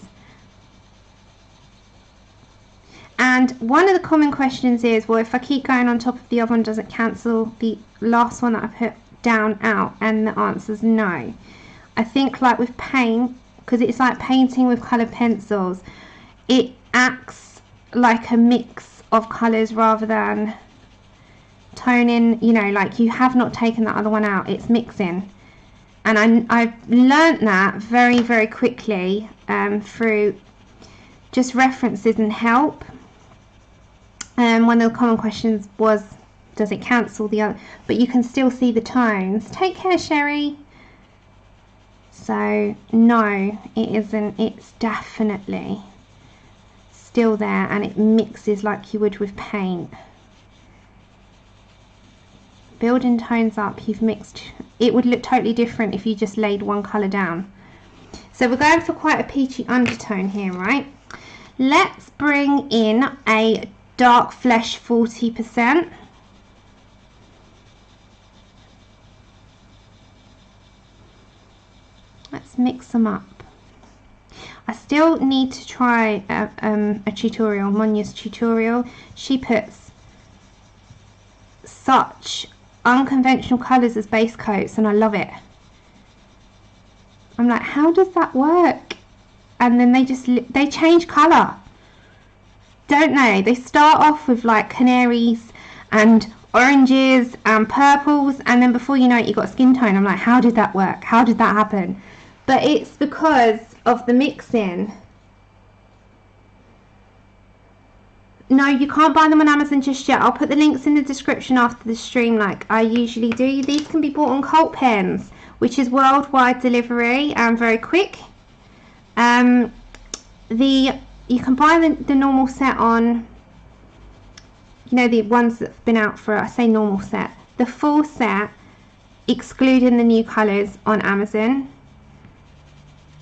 And one of the common questions is, well, if I keep going on top of the other one, does it cancel the last one that I put down out? And the answer is no. I think like with paint, because it's like painting with coloured pencils, it acts like a mix of colours rather than toning, you know, like you have not taken that other one out, it's mixing. And I've learnt that very, very quickly through just references and help. One of the common questions was, does it cancel the other, but you can still see the tones. Take care, Sherry. So no, it isn't. It's definitely still there, and it mixes like you would with paint. Building tones up, you've mixed. It would look totally different if you just laid one colour down. So we're going for quite a peachy undertone here, right? Let's bring in a dark flesh 40%. Let's mix them up. I still need to try a tutorial, Monya's tutorial. She puts such unconventional colours as base coats, and I love it. I'm like, how does that work? And then they change colour, don't they? They start off with like canaries and oranges and purples, and then before you know it, you've got a skin tone. I'm like, how did that work? How did that happen? But it's because of the mixing. No, you can't buy them on Amazon just yet. I'll put the links in the description after the stream like I usually do. These can be bought on Cult Pens, which is worldwide delivery and very quick. You can buy the normal set on, you know, the ones that have been out for, I say normal set, the full set excluding the new colours on Amazon,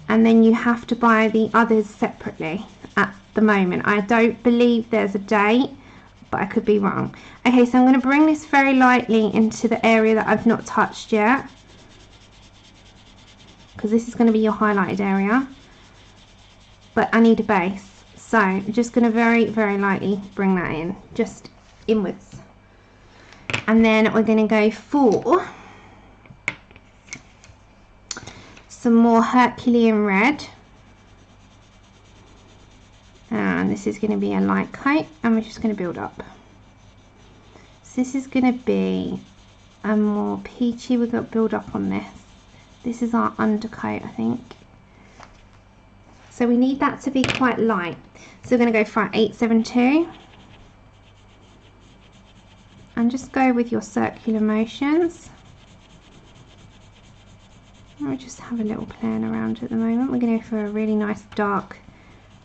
and then you have to buy the others separately at the moment. I don't believe there's a date, but I could be wrong. Okay, so I'm going to bring this very lightly into the area that I've not touched yet, because this is going to be your highlighted area, but I need a base. So I'm just going to very, very lightly bring that in, just inwards. And then we're going to go for some more Herculean red. And this is going to be a light coat, and we're just going to build up. So this is going to be a more peachy, we've got to build up on this. This is our undercoat, I think. So we need that to be quite light. So we're going to go for our 872. And just go with your circular motions. I'll just have a little playing around at the moment. We're going to go for a really nice dark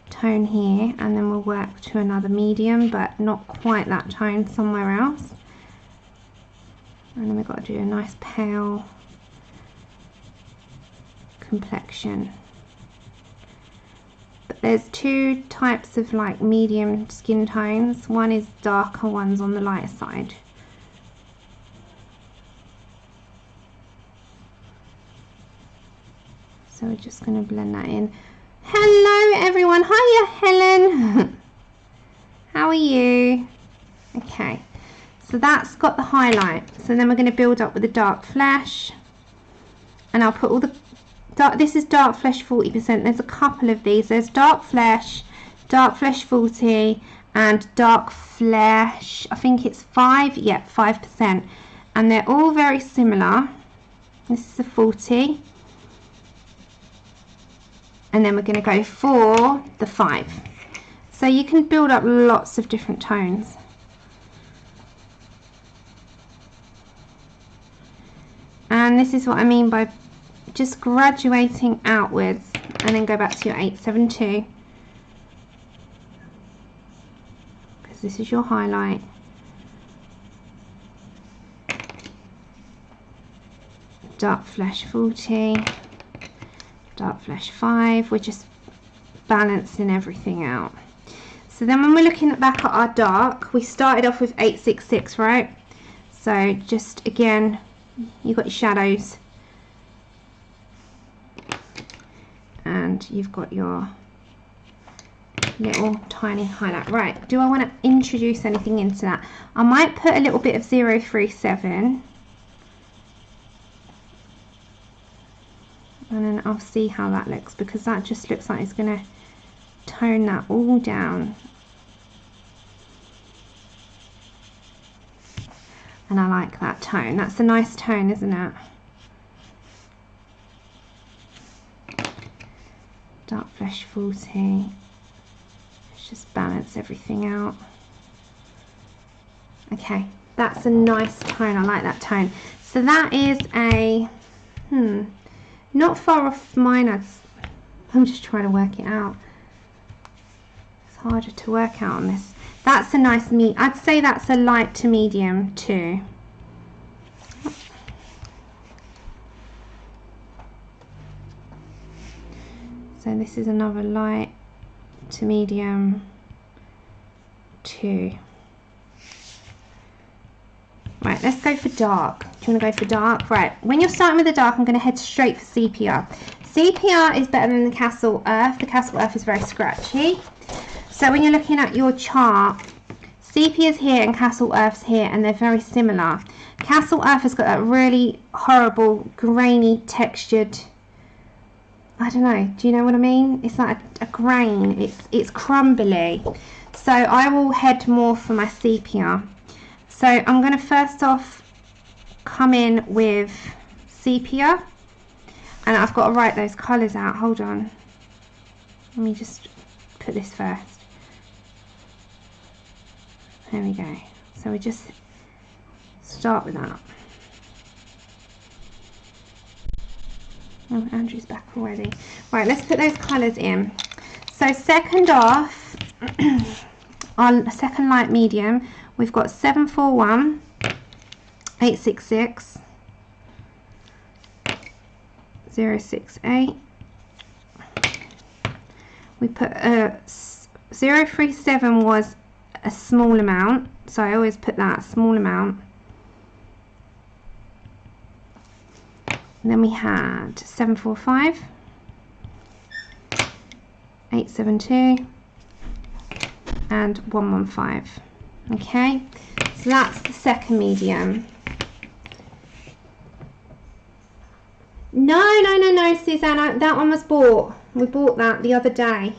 tone here, and then we'll work to another medium, but not quite that tone, somewhere else. And then we've got to do a nice pale complexion. But there's two types of like medium skin tones. One is darker, one's on the lighter side. So we're just going to blend that in. Hello everyone, hiya Helen. How are you? Okay, so that's got the highlight. So then we're going to build up with the dark flesh, and I'll put all the dark, this is dark flesh 40%. There's a couple of these. There's dark flesh 40, and dark flesh, I think it's 5%, and they're all very similar. This is a 40. And then we're going to go for the 5. So you can build up lots of different tones. And this is what I mean by just graduating outwards, and then go back to your 872. Because this is your highlight. Dark flesh 40. Dark flesh 5. We're just balancing everything out. So then when we're looking back at our dark, we started off with 866, right? So just again, you've got your shadows, and you've got your little tiny highlight. Right, do I want to introduce anything into that? I might put a little bit of 037. And then I'll see how that looks, because that just looks like it's going to tone that all down. And I like that tone. That's a nice tone, isn't it? Dark flesh 40. Let's just balance everything out. Okay, That's a nice tone. I like that tone. So that is a, not far off mine. I'm just trying to work it out. It's harder to work out on this. That's a nice I'd say that's a light to medium too. So this is another light to medium too. Right, let's go for dark. Do you want to go for dark? Right, when you're starting with the dark, I'm going to head straight for sepia. Sepia is better than the Castle Earth. The Castle Earth is very scratchy. So when you're looking at your chart, sepia's here and Castle Earth's here, and they're very similar. Castle Earth has got that really horrible, grainy, textured, I don't know, do you know what I mean? It's like a grain, it's crumbly. So I will head more for my sepia. So I'm going to first off come in with sepia, and I've got to write those colours out. Hold on, let me just put this first. There we go. So we just start with that. Oh, Andrew's back already. Right, let's put those colours in. So second off, on second light medium, we've got 741, 866, 068. We put 037 was a small amount, so I always put that small amount. And then we had 745, 872, and 115. Okay, so that's the second medium. No, Susanna, that one was bought. We bought that the other day.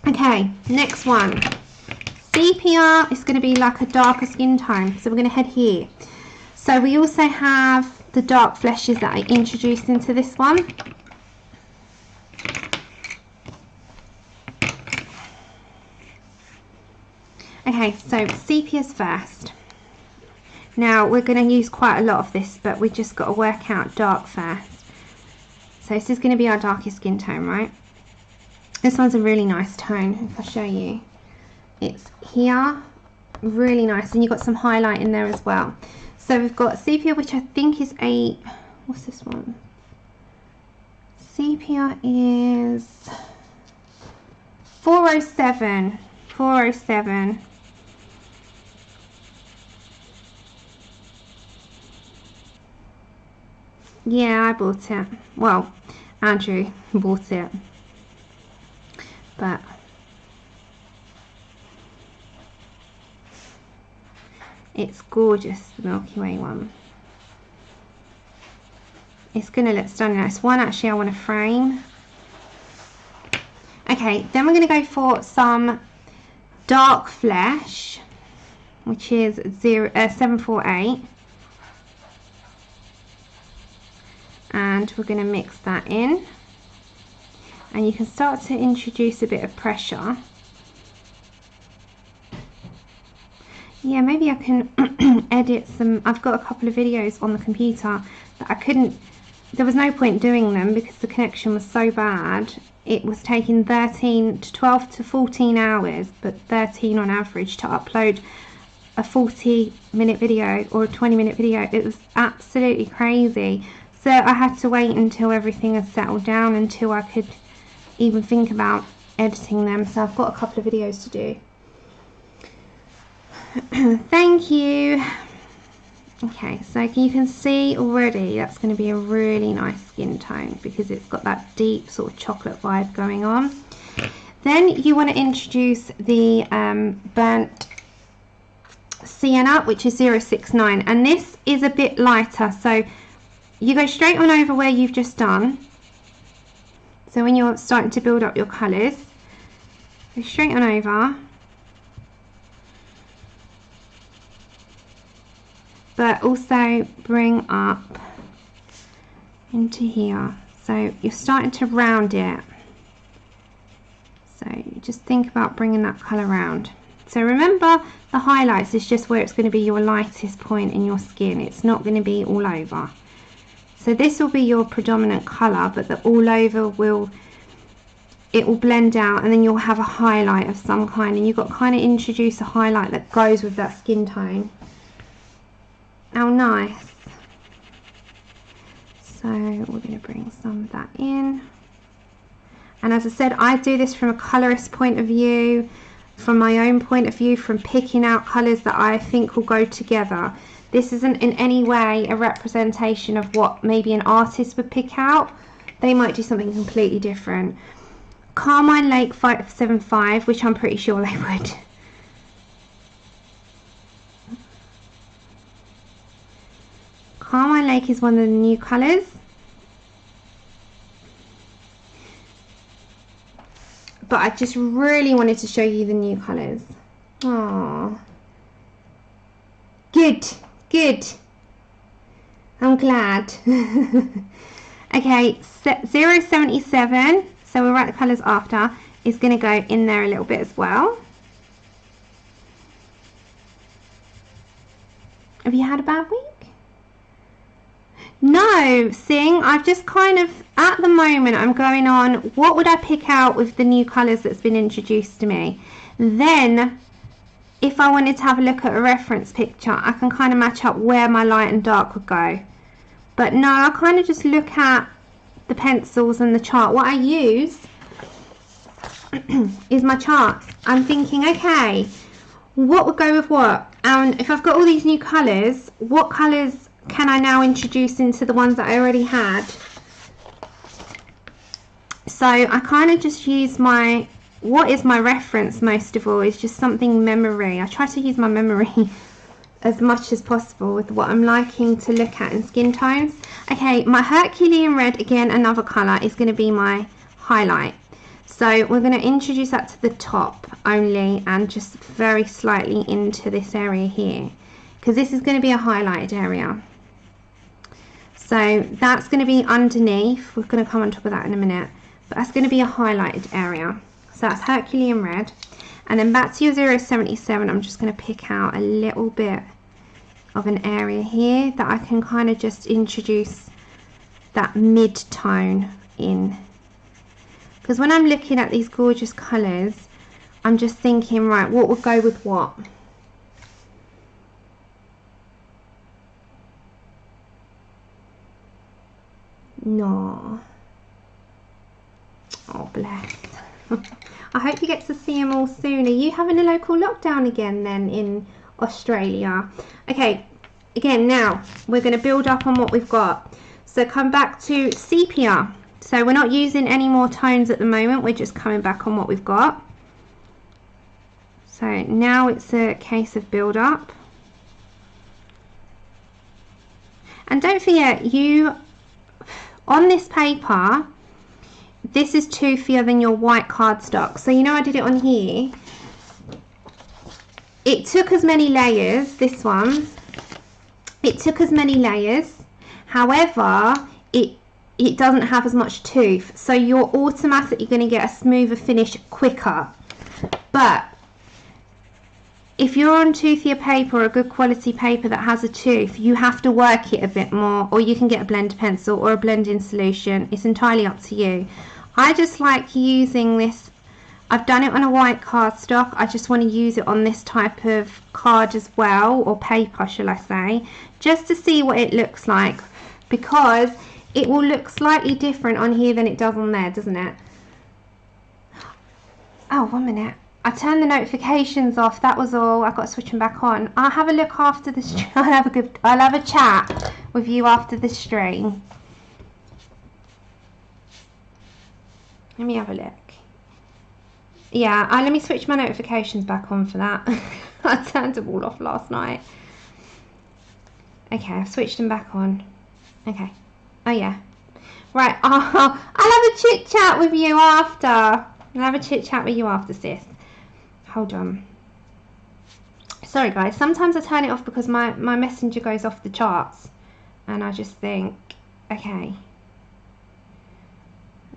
Okay, next one. Sepia is going to be like a darker skin tone, so we're going to head here. So we also have the dark fleshes that I introduced into this one. Okay, so sepia's first. Now we're going to use quite a lot of this, but we just got to work out dark first. So this is going to be our darkest skin tone, right? This one's a really nice tone, if I show you. It's here, really nice, and you've got some highlight in there as well. So we've got sepia, which I think is a, what's this one? Sepia is 407. 407. Yeah, I bought it. Well, Andrew bought it. But it's gorgeous, the Milky Way one. It's going to look stunning. It's one actually I want to frame. Okay, then we're going to go for some dark flesh, which is 748. And we're going to mix that in. And you can start to introduce a bit of pressure. Yeah, maybe I can edit some. I've got a couple of videos on the computer that I couldn't, there was no point doing them because the connection was so bad. It was taking 12 to 14 hours, but 13 on average, to upload a 40-minute video or a 20-minute video. It was absolutely crazy. So I had to wait until everything had settled down until I could even think about editing them. So I've got a couple of videos to do. Thank you. Okay, so you can see already that's going to be a really nice skin tone because it's got that deep sort of chocolate vibe going on. Then you want to introduce the burnt sienna, which is 069, and this is a bit lighter, so you go straight on over where you've just done. So when you're starting to build up your colours, go straight on over, but also bring up into here. So you're starting to round it. So just think about bringing that colour around. So remember, the highlights is just where it's going to be your lightest point in your skin. It's not going to be all over. So this will be your predominant colour, but the all over will blend out, and then you'll have a highlight of some kind, and you've got to kind of introduce a highlight that goes with that skin tone. How nice. So we're going to bring some of that in. And as I said, I do this from a colourist point of view, from my own point of view, from picking out colours that I think will go together. This isn't in any way a representation of what maybe an artist would pick out. They might do something completely different. Carmine Lake 575, which I'm pretty sure they would. Carmine Lake is one of the new colours. But I just really wanted to show you the new colours. Oh, good, good. I'm glad. Okay, 077. So we'll write the colours after. Is going to go in there a little bit as well. Have you had a bad week? No, Sing, I've just kind of, at the moment, I'm going on, what would I pick out with the new colours that's been introduced to me? Then, if I wanted to have a look at a reference picture, I can kind of match up where my light and dark would go. But no, I kind of just look at the pencils and the chart. What I use is my charts. I'm thinking, okay, what would go with what? And if I've got all these new colours, what colours can I now introduce into the ones that I already had? So I kind of just use my, what is my reference most of all is just something memory. I try to use my memory as much as possible with what I'm liking to look at in skin tones. Okay, my Herculean red, again another colour, is going to be my highlight. So we're going to introduce that to the top only and just very slightly into this area here, because this is going to be a highlighted area. So that's going to be underneath. We're going to come on top of that in a minute, but that's going to be a highlighted area. So that's Herculean red. And then back to your 077, I'm just going to pick out a little bit of an area here that I can kind of just introduce that mid-tone in. Because when I'm looking at these gorgeous colours, I'm just thinking, right, what would go with what? No. Oh, bless. I hope you get to see them all soon. Are you having a local lockdown again then in Australia? Okay, again, now we're going to build up on what we've got. So come back to sepia. So we're not using any more tones at the moment. We're just coming back on what we've got. So now it's a case of build up. And don't forget, you, on this paper, this is toothier than your white cardstock. So you know I did it on here. It took as many layers, this one. It took as many layers. However, it doesn't have as much tooth. So you're automatically going to get a smoother finish quicker. But if you're on toothier paper or a good quality paper that has a tooth, you have to work it a bit more, or you can get a blend pencil or a blending solution. It's entirely up to you. I just like using this. I've done it on a white cardstock. I just want to use it on this type of card as well, or paper shall I say, just to see what it looks like, because it will look slightly different on here than it does on there, doesn't it? Oh, 1 minute. I turned the notifications off, that was all. I've got to switch them back on. I'll have a look after the stream. I'll have a chat with you after the stream. Let me have a look. Yeah, let me switch my notifications back on for that. I turned them all off last night. Okay, I've switched them back on. Okay. Oh yeah. Right. Oh, I'll have a chit chat with you after. I'll have a chit chat with you after, sis. Hold on. Sorry guys, sometimes I turn it off because my messenger goes off the charts. And I just think, okay.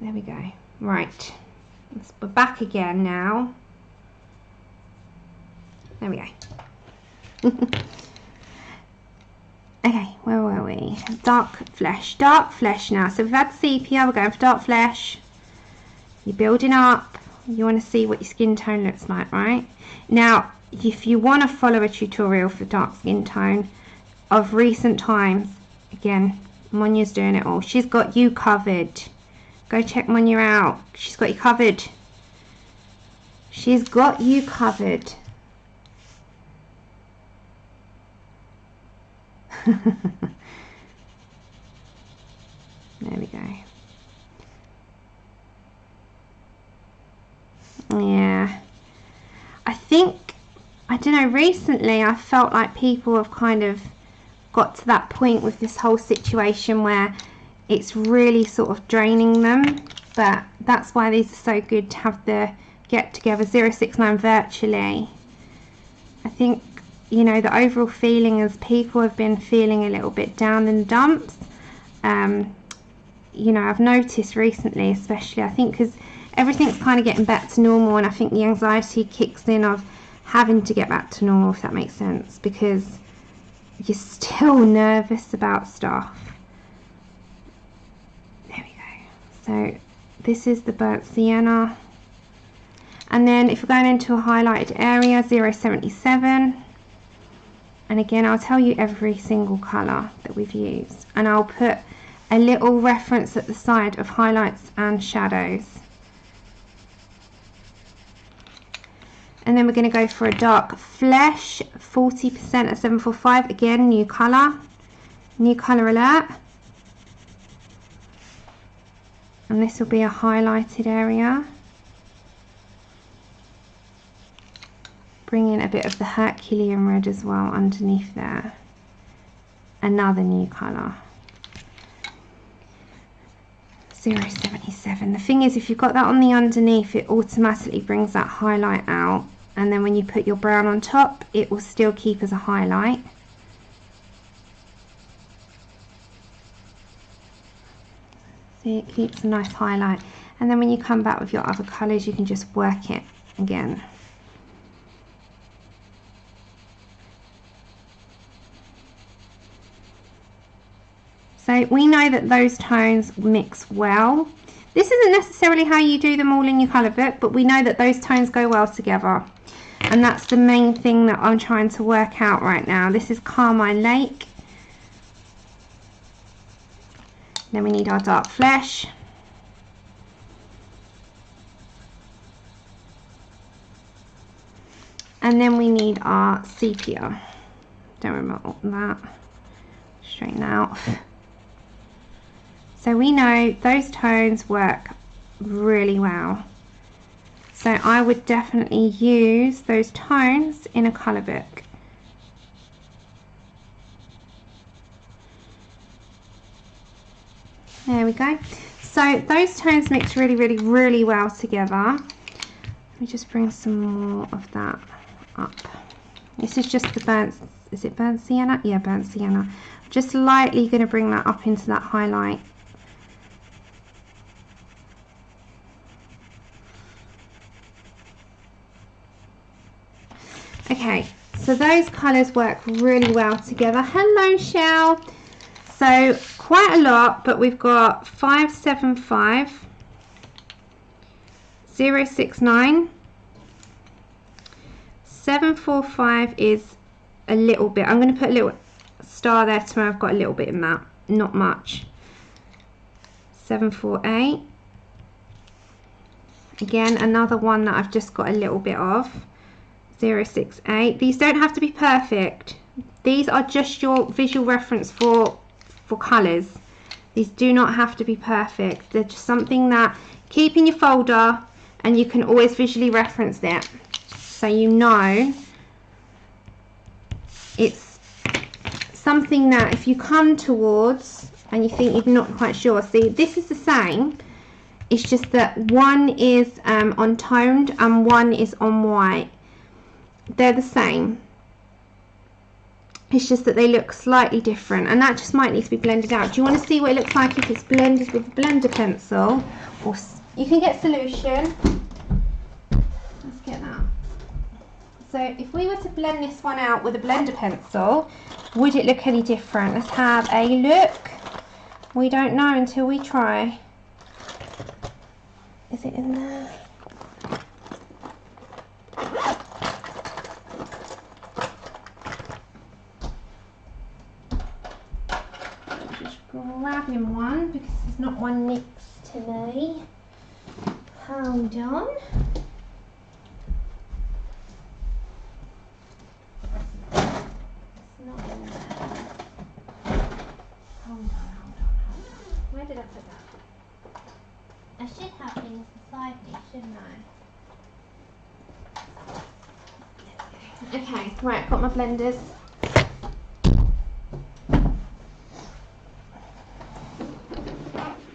There we go. Right. We're back again now. There we go. Okay, where were we? Dark flesh now. So we've had sepia, we're going for dark flesh. You're building up. You want to see what your skin tone looks like, right? Now, if you want to follow a tutorial for dark skin tone of recent times, again, Monya's doing it all. She's got you covered. Go check Monya out. She's got you covered. She's got you covered. There we go. Yeah. I think, I don't know, recently I felt like people have kind of got to that point with this whole situation where it's really sort of draining them, but that's why these are so good to have the get together 069 virtually. I think, you know, the overall feeling is people have been feeling a little bit down in the dumps. You know, I've noticed recently, especially, I think because everything's kind of getting back to normal, and I think the anxiety kicks in of having to get back to normal, if that makes sense, because you're still nervous about stuff. There we go. So this is the burnt sienna, and then if we're going into a highlighted area, 077, and again I'll tell you every single colour that we've used, and I'll put a little reference at the side of highlights and shadows. And then we're going to go for a dark flesh, 40% at 745. Again, new colour alert. And this will be a highlighted area. Bring in a bit of the Herculean red as well underneath there. Another new colour. 077. The thing is, if you've got that on the underneath, it automatically brings that highlight out, and then when you put your brown on top, it will still keep as a highlight. See, it keeps a nice highlight, and then when you come back with your other colours, you can just work it again. So we know that those tones mix well. This isn't necessarily how you do them all in your colour book, but we know that those tones go well together. And that's the main thing that I'm trying to work out right now. This is Carmine Lake. Then we need our dark flesh. And then we need our sepia. Don't remember that. Straighten out. So we know those tones work really well. So I would definitely use those tones in a colour book. There we go. So those tones mix really, really, really well together. Let me just bring some more of that up. This is just the burnt, is it burnt sienna? Yeah, burnt sienna. Just lightly going to bring that up into that highlight. Okay, so those colours work really well together. Hello, Shell. So quite a lot, but we've got 575, 069, 745 is a little bit. I'm going to put a little star there to where I've got a little bit in that, not much. 748. Again, another one that I've just got a little bit of. 068. These don't have to be perfect. These are just your visual reference for colours. These do not have to be perfect. They're just something that keep in your folder, and you can always visually reference it, so you know it's something that if you come towards and you think you're not quite sure. See, this is the same. It's just that one is on toned and one is on white. They're the same. It's just that they look slightly different, and that just might need to be blended out. Do you want to see what it looks like if it's blended with a blender pencil? Or you can get Solution. Get that. So if we were to blend this one out with a blender pencil, would it look any different? Let's have a look. We don't know until we try. Is it in there? I'm just grabbing one because there's not one next to me. Hold on. It's not in there. Hold on. Where did I put that? I should have things beside me, shouldn't I? Okay, right, got my blenders.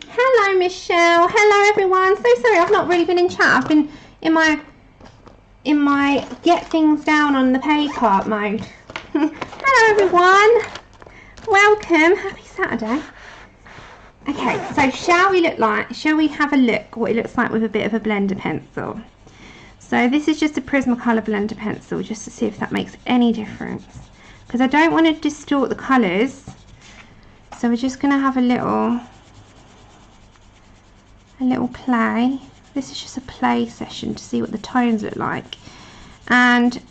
Hello, Michelle. Hello, everyone. So sorry, I've not really been in chat. I've been in my get things down on the paper mode. Hello, everyone. Welcome. Happy Saturday. Okay, so shall we have a look what it looks like with a bit of a blender pencil? So this is just a Prismacolor blender pencil, just to see if that makes any difference. Because I don't want to distort the colours. So we're just going to have a little play. This is just a play session to see what the tones look like. And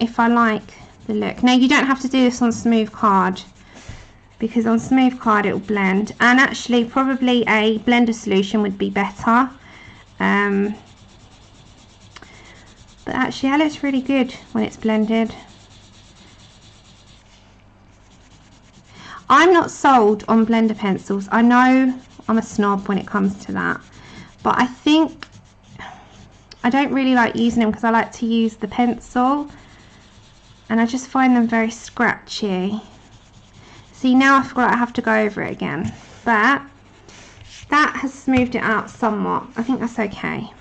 if I like the look. Now you don't have to do this on smooth card, because on smooth card it will blend, and actually probably a blender solution would be better, but actually that looks really good when it's blended. I'm not sold on blender pencils. I know I'm a snob when it comes to that, but I think I don't really like using them because I like to use the pencil, and I just find them very scratchy. See, now I feel like I have to go over it again, but that has smoothed it out somewhat. I think that's okay.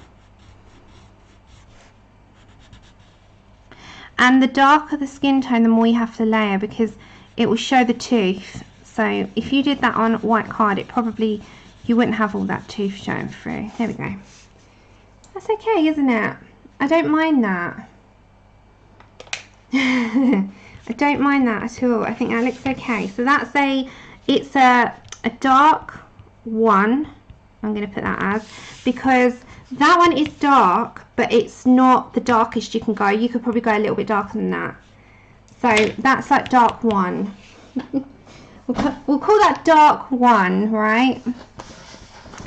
And the darker the skin tone, the more you have to layer, because it will show the tooth. So if you did that on white card, it probably, you wouldn't have all that tooth showing through. There we go. That's okay, isn't it? I don't mind that. I don't mind that at all. I think that looks okay. So that's it's a dark one. I'm going to put that as, because that one is dark, but it's not the darkest you can go. You could probably go a little bit darker than that. So that's like dark one. We'll call that dark one, right?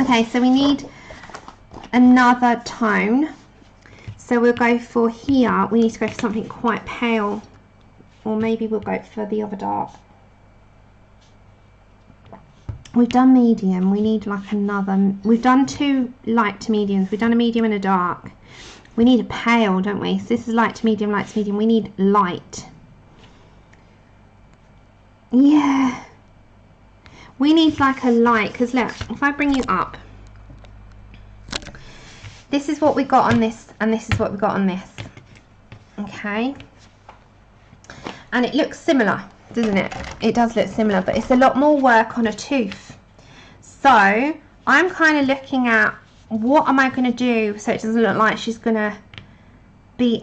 Okay, so we need another tone. So we'll go for here. We need to go for something quite pale. Or maybe we'll go for the other dark. We've done medium. We need like another. We've done two light to mediums. We've done a medium and a dark. We need a pale, don't we? So this is light to medium, light to medium. We need light. Yeah. We need like a light, because look, if I bring you up, this is what we got on this, and this is what we got on this. Okay. And it looks similar, doesn't it? It does look similar, but it's a lot more work on a tooth. So I'm kind of looking at, what am I going to do so it doesn't look like she's going to be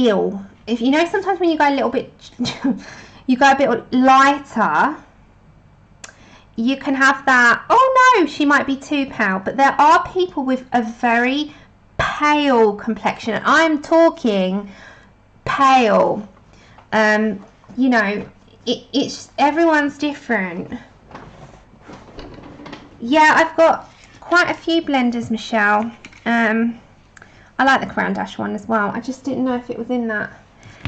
ill. If you know, sometimes when you go a little bit, you go a bit lighter, you can have that, oh no, she might be too pale. But there are people with a very pale complexion. And I'm talking pale. You know, it's everyone's different. Yeah, I've got quite a few blenders, Michelle. I like the Caran Dache one as well. I just didn't know if it was in that.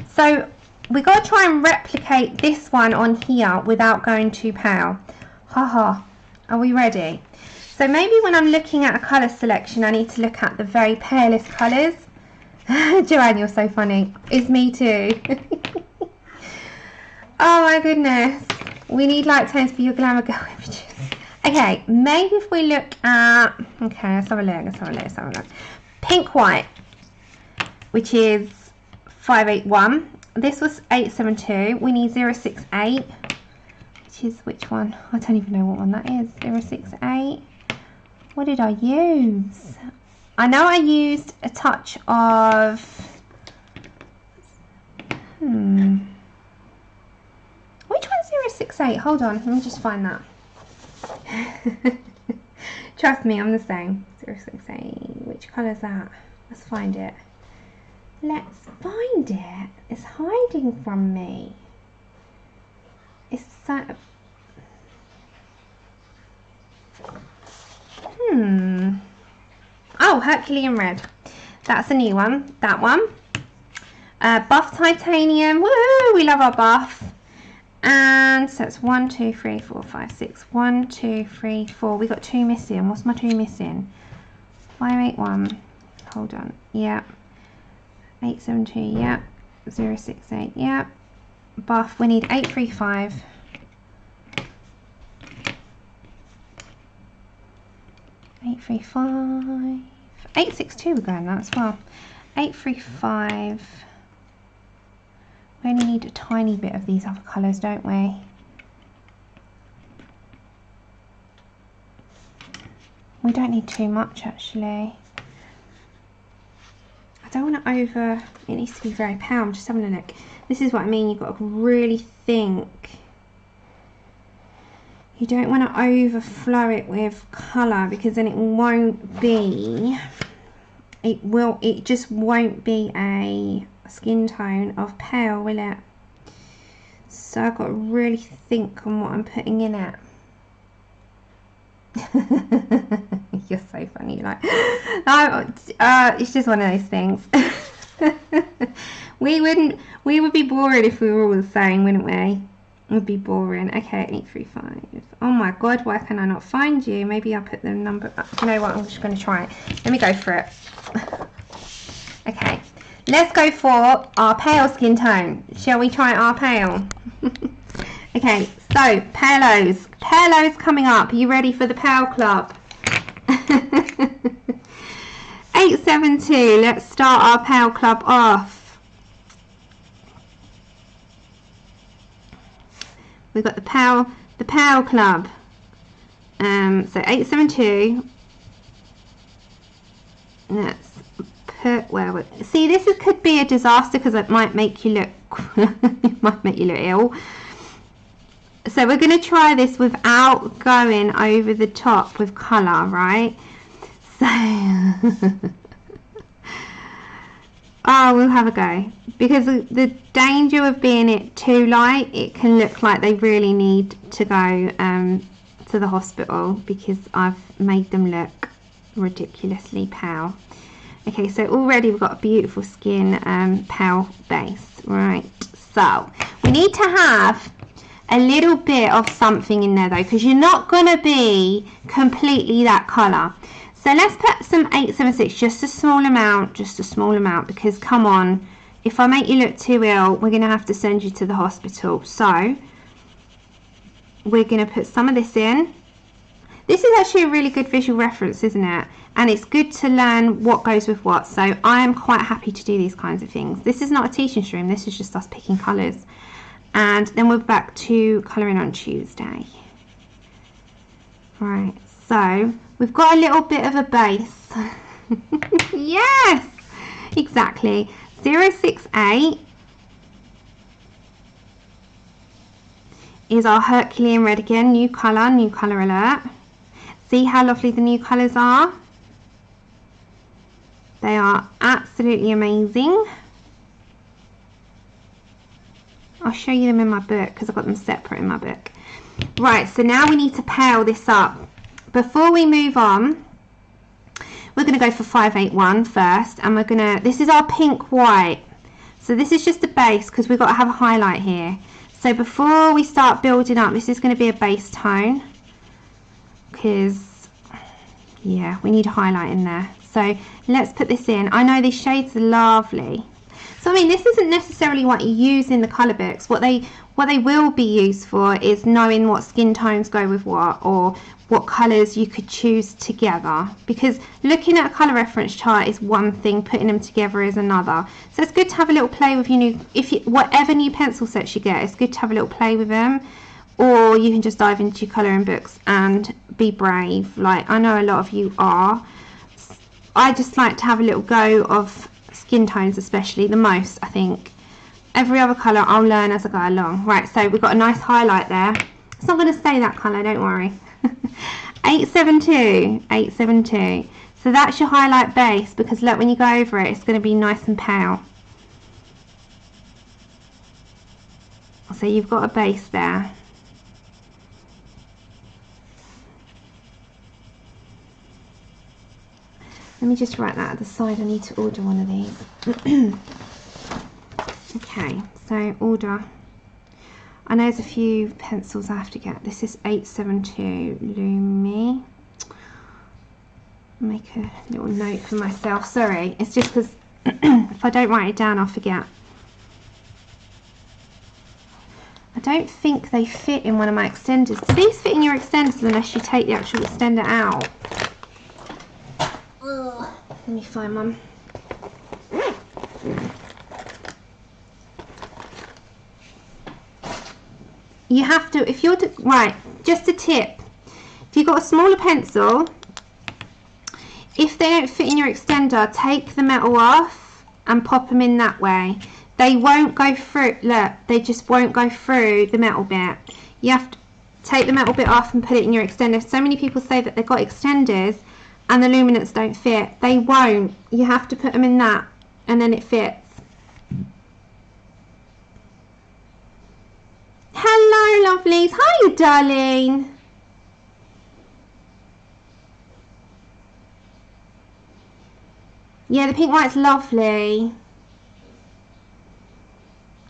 So we got to try and replicate this one on here without going too pale. Haha. Are we ready? So maybe when I'm looking at a colour selection, I need to look at the very palest colours. Joanne, you're so funny. It's me too. Oh my goodness. We need light tones for your glamour girl images. Okay, maybe if we look at, okay, let's have a look. Pink white, which is 581. This was 872. We need 068, which is which one? I don't even know what one that is. 068. What did I use? I know I used a touch of, which one's 068? Hold on, let me just find that. Trust me, I'm the same. 068, which colour is that? Let's find it. Let's find it. It's hiding from me. It's so... Oh, Herculean Red. That's a new one. That one. Buff Titanium. Woo! We love our buff. And so it's 1, 2, 3, 4, 5, 6. 1, 2, 3, 4. We got 2 missing. What's my 2 missing? 581. Hold on. Yeah. 872. Yeah. 068. Yeah. Buff. We need 835. 835. 862. We're going that as well. 835. We only need a tiny bit of these other colours, don't we? We don't need too much, actually. I don't want to over... It needs to be very pale. I'm just having a look. This is what I mean. You've got to really think. You don't want to overflow it with colour because then it won't be... It just won't be a skin tone of pale, will it? So I've got to really think on what I'm putting in it. You're so funny, like it's just one of those things. we would be boring if we were all the same, wouldn't we? Would be boring. Okay, 835. Oh my god, why can I not find you? Maybe I'll put the number up. You know what, I'm just going to try it. Let me go for it. Okay, let's go for our pale skin tone. Shall we try our pale? Okay, so palos coming up. Are you ready for the pale club? 872. Let's start our pale club off. We've got the pale club. So 872. Let's put where we see this could be a disaster because it might make you look it might make you look ill. So we're going to try this without going over the top with colour, right? So oh, we'll have a go, because the danger of being it too light, it can look like they really need to go to the hospital because I've made them look ridiculously pale. Okay, so already we've got a beautiful skin pale base, right? So we need to have a little bit of something in there though, because you're not going to be completely that colour. So let's put some 876, just a small amount, because come on, if I make you look too ill, we're going to have to send you to the hospital. So we're going to put some of this in. This is actually a really good visual reference, isn't it? And it's good to learn what goes with what. So I am quite happy to do these kinds of things. This is not a teaching stream, this is just us picking colours. And then we're back to colouring on Tuesday. Right, so we've got a little bit of a base. Yes, exactly. 068 is our Herculean Red again, new colour alert. See how lovely the new colours are? They are absolutely amazing. I'll show you them in my book because I've got them separate in my book. Right, so now we need to pale this up. Before we move on, we're going to go for 581 first, and we're going to, this is our pink white. So this is just a base because we've got to have a highlight here. So before we start building up, this is going to be a base tone because, yeah, we need a highlight in there. So let's put this in. I know these shades are lovely. So I mean, this isn't necessarily what you use in the colour books. What they will be used for is knowing what skin tones go with what, or what colours you could choose together. Because looking at a colour reference chart is one thing, putting them together is another. So it's good to have a little play with your new, whatever new pencil sets you get, it's good to have a little play with them. Or you can just dive into your colouring books and be brave. Like I know a lot of you are. I just like to have a little go of skin tones, especially the most, I think. Every other colour I'll learn as I go along. Right, so we've got a nice highlight there. It's not going to stay that colour, don't worry. 872, 872. So that's your highlight base, because look, when you go over it, it's going to be nice and pale. So you've got a base there. Let me just write that at the side. I need to order one of these. Okay, so order. I know there's a few pencils I have to get. This is 872 Lumi. Make a little note for myself. Sorry, it's just because if I don't write it down, I'll forget. I don't think they fit in one of my extenders. Do these fit in your extenders unless you take the actual extender out? Let me find one. You have to, if you're right, just a tip, if you've got a smaller pencil, if they don't fit in your extender, take the metal off and pop them in that way. They won't go through, look, they just won't go through the metal bit. You have to take the metal bit off and put it in your extender. So many people say that they've got extenders and the Luminance don't fit. They won't. You have to put them in that and then it fits. Hello, lovelies. Hi, darling. Yeah, the pink white's lovely.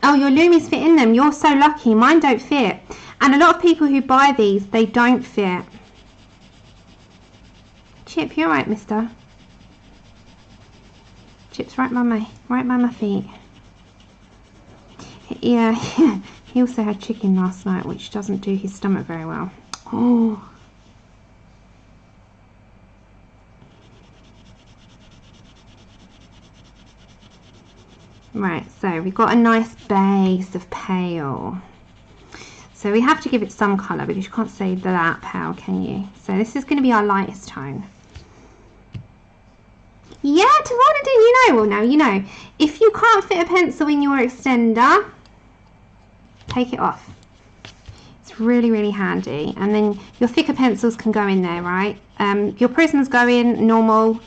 Oh, your Lumis fit in them. You're so lucky. Mine don't fit. And a lot of people who buy these, they don't fit. Chip, you're right, mister. Chip's right by my feet. Yeah, he also had chicken last night, which doesn't do his stomach very well. Oh. Right, so we've got a nice base of pale. So we have to give it some colour because you can't say that pale, can you? So this is going to be our lightest tone. Yeah, Tawana, do you know? Well, now you know. If you can't fit a pencil in your extender, take it off. It's really, really handy. And then your thicker pencils can go in there, right? Your prisms go in normal.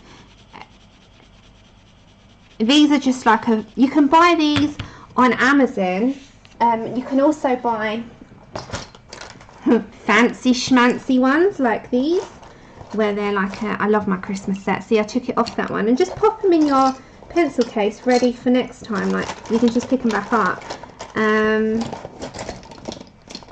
These are just like a, you can buy these on Amazon. You can also buy fancy schmancy ones like these, where they're like I love my Christmas set. See, I took it off that one, and just pop them in your pencil case ready for next time. Like you can just pick them back up.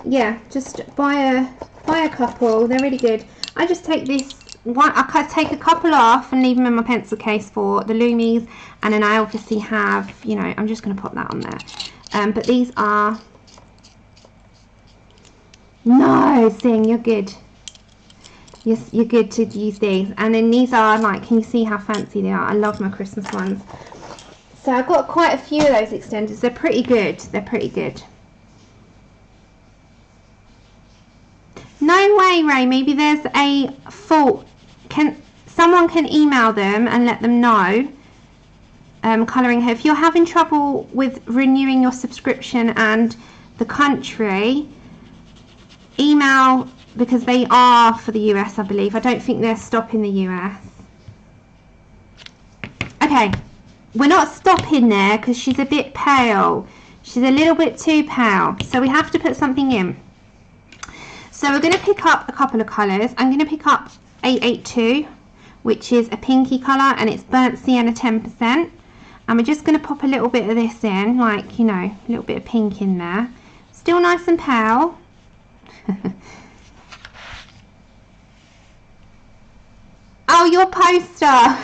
Yeah, just buy a couple. They're really good. I just take this one. I take a couple off and leave them in my pencil case for the Lumis, and then I obviously have, you know, I'm just going to pop that on there. But these are, no, Sing, you're good. Yes, you're good to use these. And then these are like, can you see how fancy they are? I love my Christmas ones. So I've got quite a few of those extenders. They're pretty good. They're pretty good. No way, Ray. Maybe there's a fault. Someone can email them and let them know. Colouring here. If you're having trouble with renewing your subscription and the country, email, because they are for the US, I believe. I don't think they're stopping the US. Okay, we're not stopping there because she's a bit pale. She's a little bit too pale, so we have to put something in. So we're going to pick up a couple of colours. I'm going to pick up 882, which is a pinky colour, and it's burnt sienna 10%. And we're just going to pop a little bit of this in, like, you know, a little bit of pink in there. Still nice and pale. Oh, your poster.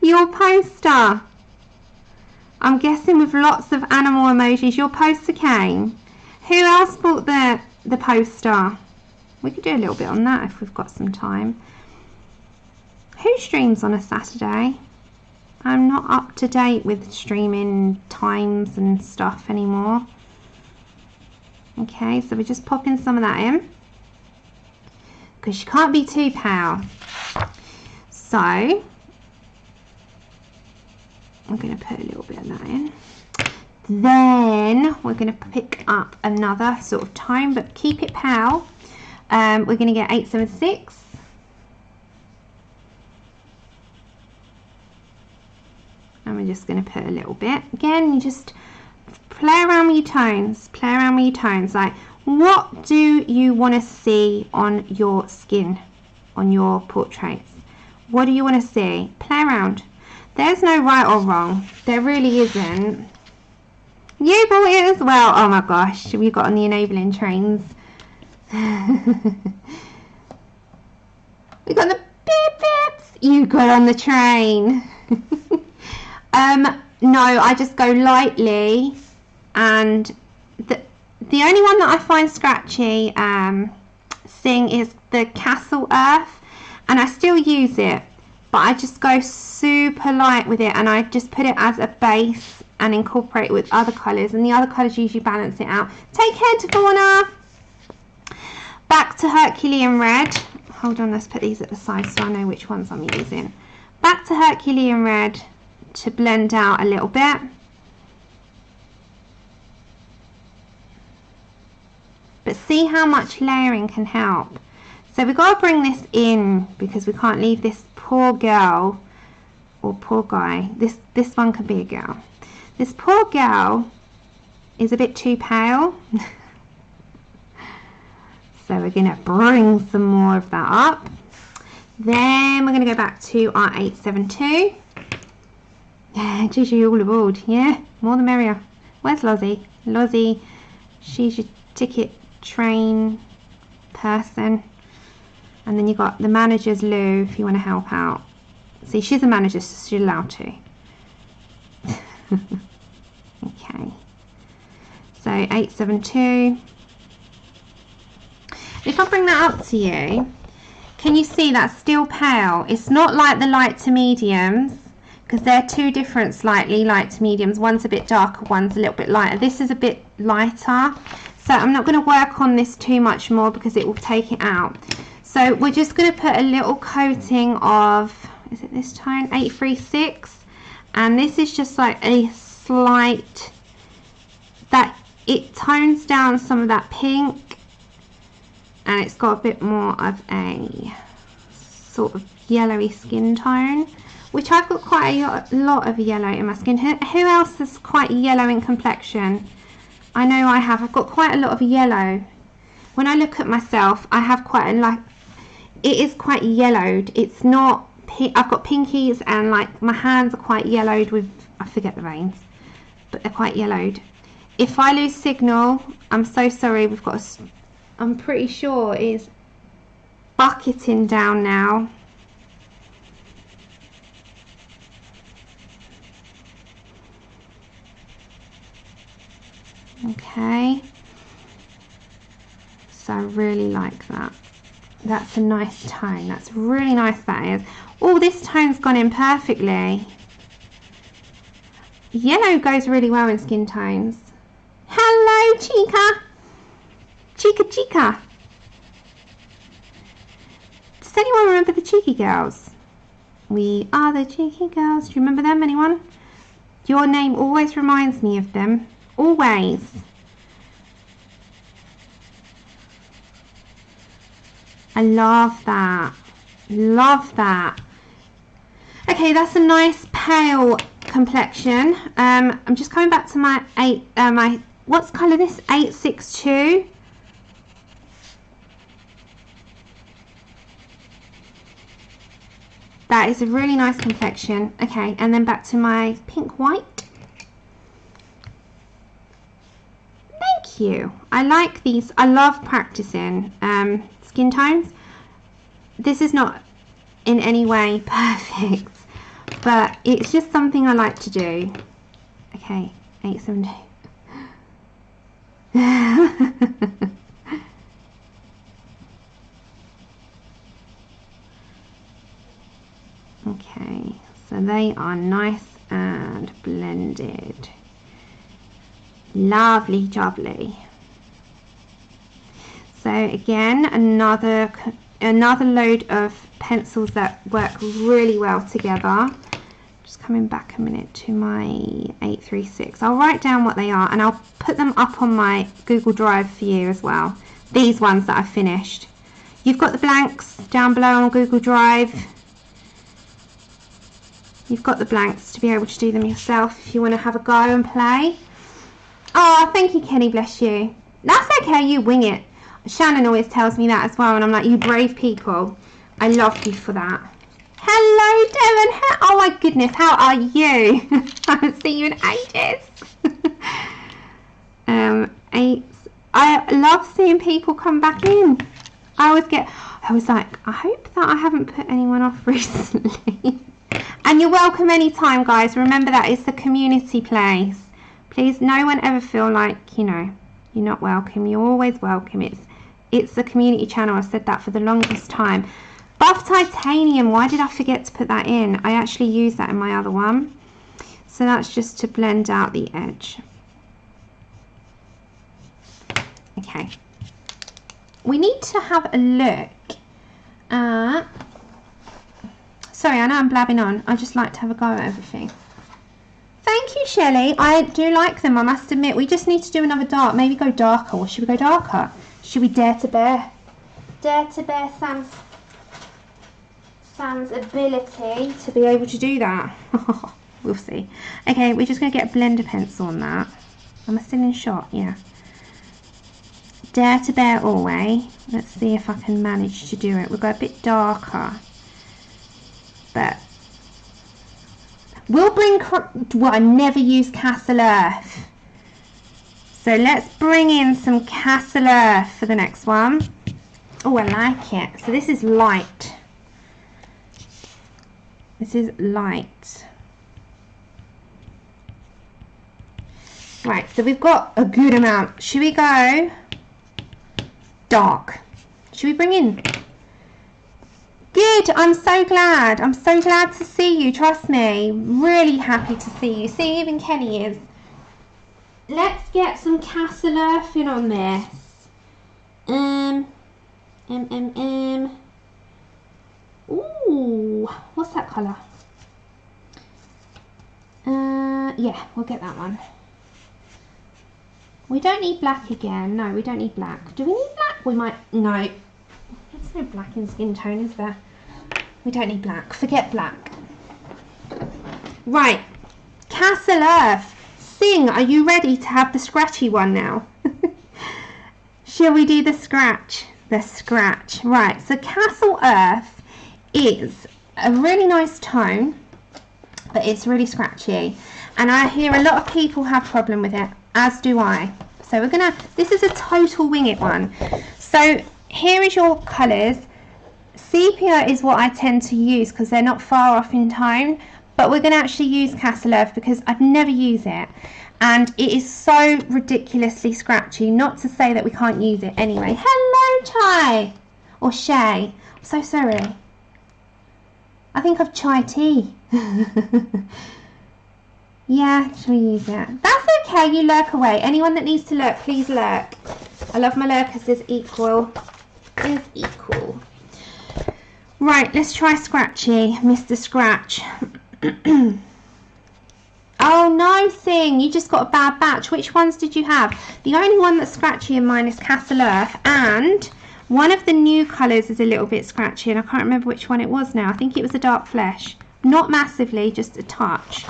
Your poster. I'm guessing with lots of animal emojis. Your poster came. Who else bought the poster? We could do a little bit on that if we've got some time. Who streams on a Saturday? I'm not up to date with streaming times and stuff anymore. Okay, so we're just popping some of that in, because you can't be too pale. So I'm going to put a little bit of that in. Then we're going to pick up another sort of tone, but keep it pale. We're going to get 876. And we're just going to put a little bit. Again, you just play around with your tones. Play around with your tones. Like, what do you want to see on your skin, on your portraits? What do you want to see? Play around. There's no right or wrong. There really isn't. You brought it as well. Oh my gosh, we got on the enabling trains. We got the beep beeps. You got on the train. No, I just go lightly, and the only one that I find scratchy thing is the Castle Earth, and I still use it, but I just go super light with it, and I just put it as a base and incorporate it with other colours, and the other colours usually balance it out. Take care to Fauna. Back to Herculean Red. Hold on, let's put these at the side so I know which ones I'm using. Back to Herculean Red to blend out a little bit. But see how much layering can help. So we've got to bring this in because we can't leave this poor girl or poor guy. This one could be a girl. This poor girl is a bit too pale. So we're going to bring some more of that up. Then we're going to go back to our 872. Yeah, Gigi all aboard. Yeah, more the merrier. Where's Lozzie? Lozzie, she's your ticket train person. And then you got the manager's Lou if you want to help out. See, she's a manager, so she's allowed to. Okay. So 872. If I bring that up to you, can you see that's still pale? It's not like the light to mediums, because they're two different slightly light to mediums. One's a bit darker, one's a little bit lighter. This is a bit lighter, so I'm not going to work on this too much more because it will take it out. So we're just going to put a little coating of, is it this tone? 836, and this is just like a slight, that it tones down some of that pink, and it's got a bit more of a sort of yellowy skin tone, which I've got quite a lot of yellow in my skin. Who else is quite yellow in complexion? I know I have. I've got quite a lot of yellow. When I look at myself, I have quite a, like, it is quite yellowed. It's not, I've got pinkies, and like my hands are quite yellowed with, I forget the veins, but they're quite yellowed. If I lose signal, I'm so sorry. We've got a, I'm pretty sure it's bucketing down now. Okay, so I really like that. That's a nice tone. That's really nice, that is. Oh, this tone's gone in perfectly. Yellow goes really well in skin tones. Hello, Chica. Chica, Chica. Does anyone remember the Cheeky Girls? We are the Cheeky Girls. Do you remember them, anyone? Your name always reminds me of them. Always. I love that. Love that. Okay, that's a nice pale complexion. I'm just coming back to my what's colour this? 862. That is a really nice complexion. Okay, and then back to my pink white. Thank you. I like these. I love practicing skin tones. This is not in any way perfect, but it's just something I like to do. Okay, 872. Okay, so they are nice and blended. Lovely jubbly. So again, another another load of pencils that work really well together. Just coming back a minute to my 836. I'll write down what they are and I'll put them up on my Google Drive for you as well. These ones that I've finished. You've got the blanks down below on Google Drive. You've got the blanks to be able to do them yourself if you want to have a go and play. Oh, thank you, Kenny, bless you. That's okay, you wing it. Shannon always tells me that as well, and I'm like, you brave people. I love you for that. Hello, Devon. Oh my goodness, how are you? I haven't seen you in ages. I love seeing people come back in. I was like, I hope that I haven't put anyone off recently. And you're welcome anytime, guys. Remember that it's a community place. Please, no one ever feel like, you know, you're not welcome. You're always welcome. It's a community channel. I've said that for the longest time. Buff titanium, why did I forget to put that in? I actually use that in my other one. So that's just to blend out the edge. Okay. We need to have a look at... Sorry, I know I'm blabbing on. I just like to have a go at everything. Thank you, Shelley. I do like them, I must admit. We just need to do another dark. Maybe go darker. Or should we go darker? Should we dare to bear? Dare to bear Sam's ability to be able to do that. We'll see. Okay, we're just going to get a blender pencil on that. Am I still in shot? Yeah. Dare to bear always. Let's see if I can manage to do it. We'll go a bit darker. But we'll bring... Well, I never use Castle Earth. So let's bring in some Castle Earth for the next one. Oh, I like it. So this is light. This is light. Right, so we've got a good amount. Should we go dark? Should we bring in? Good, I'm so glad. I'm so glad to see you, trust me. Really happy to see you. See, even Kenny is. Let's get some Castle Earth in on this. Ooh, what's that colour? Yeah, we'll get that one. We don't need black again. No, we don't need black. Do we need black? We might. No. There's no black in skin tone, is there? We don't need black. Forget black. Right. Castle Earth. Sing, are you ready to have the scratchy one now? Shall we do the scratch? The scratch. Right, so Castle Earth is a really nice tone, but it's really scratchy. And I hear a lot of people have a problem with it, as do I. So we're gonna, this is a total wing it one. So here is your colours. Sepia is what I tend to use because they're not far off in tone, but we're gonna actually use Castle Earth because I've never used it. And it is so ridiculously scratchy, not to say that we can't use it anyway. Hello, Chai! Or Shay. I'm so sorry. I think I've chai tea. Yeah, shall we use it? That's okay, you lurk away. Anyone that needs to lurk, please lurk. I love my lurkers as equal. Is equal. Right, let's try Scratchy, Mr. Scratch. Oh no, Sing, you just got a bad batch. Which ones did you have? The only one that's scratchy in mine is Castle Earth, and one of the new colours is a little bit scratchy, and I can't remember which one it was now. I think it was a Dark Flesh. Not massively, just a touch.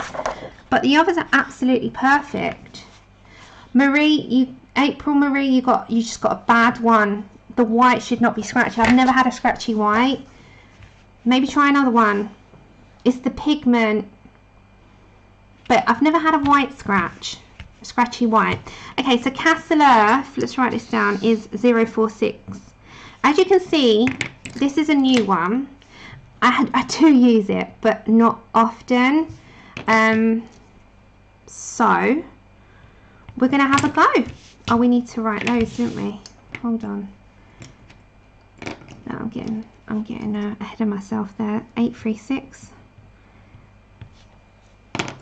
But the others are absolutely perfect. Marie, April Marie, you just got a bad one. The white should not be scratchy. I've never had a scratchy white. Maybe try another one. It's the pigment. But I've never had a white scratch. A scratchy white. Okay, so Castle Earth, let's write this down, is 046. As you can see, this is a new one. I do use it, but not often. So we're gonna have a go. Oh, we need to write those, don't we? Hold on. No, I'm getting ahead of myself there. 836.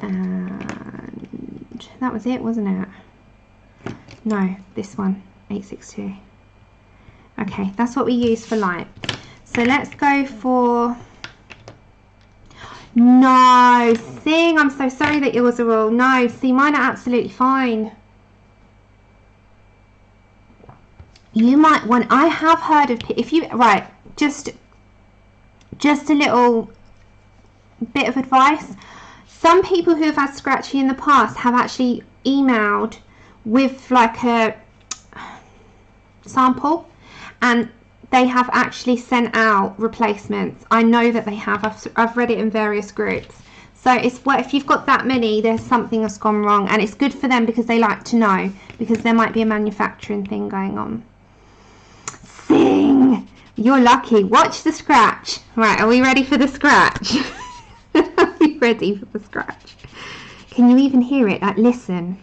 And that was it, wasn't it? No, this one, 862. Okay, that's what we use for light. So let's go for, no, Sing, I'm so sorry that yours are all, no, see, mine are absolutely fine. You might want, I have heard of, if you, right, just a little bit of advice. Some people who have had scratchy in the past have actually emailed with like a sample, and they have actually sent out replacements. I know that they have. I've read it in various groups. So it's what, if you've got that many, there's something that's gone wrong, and it's good for them because they like to know, because there might be a manufacturing thing going on. Sing, you're lucky. Watch the scratch. Right, are we ready for the scratch? Are we ready for the scratch? Can you even hear it? Like, listen.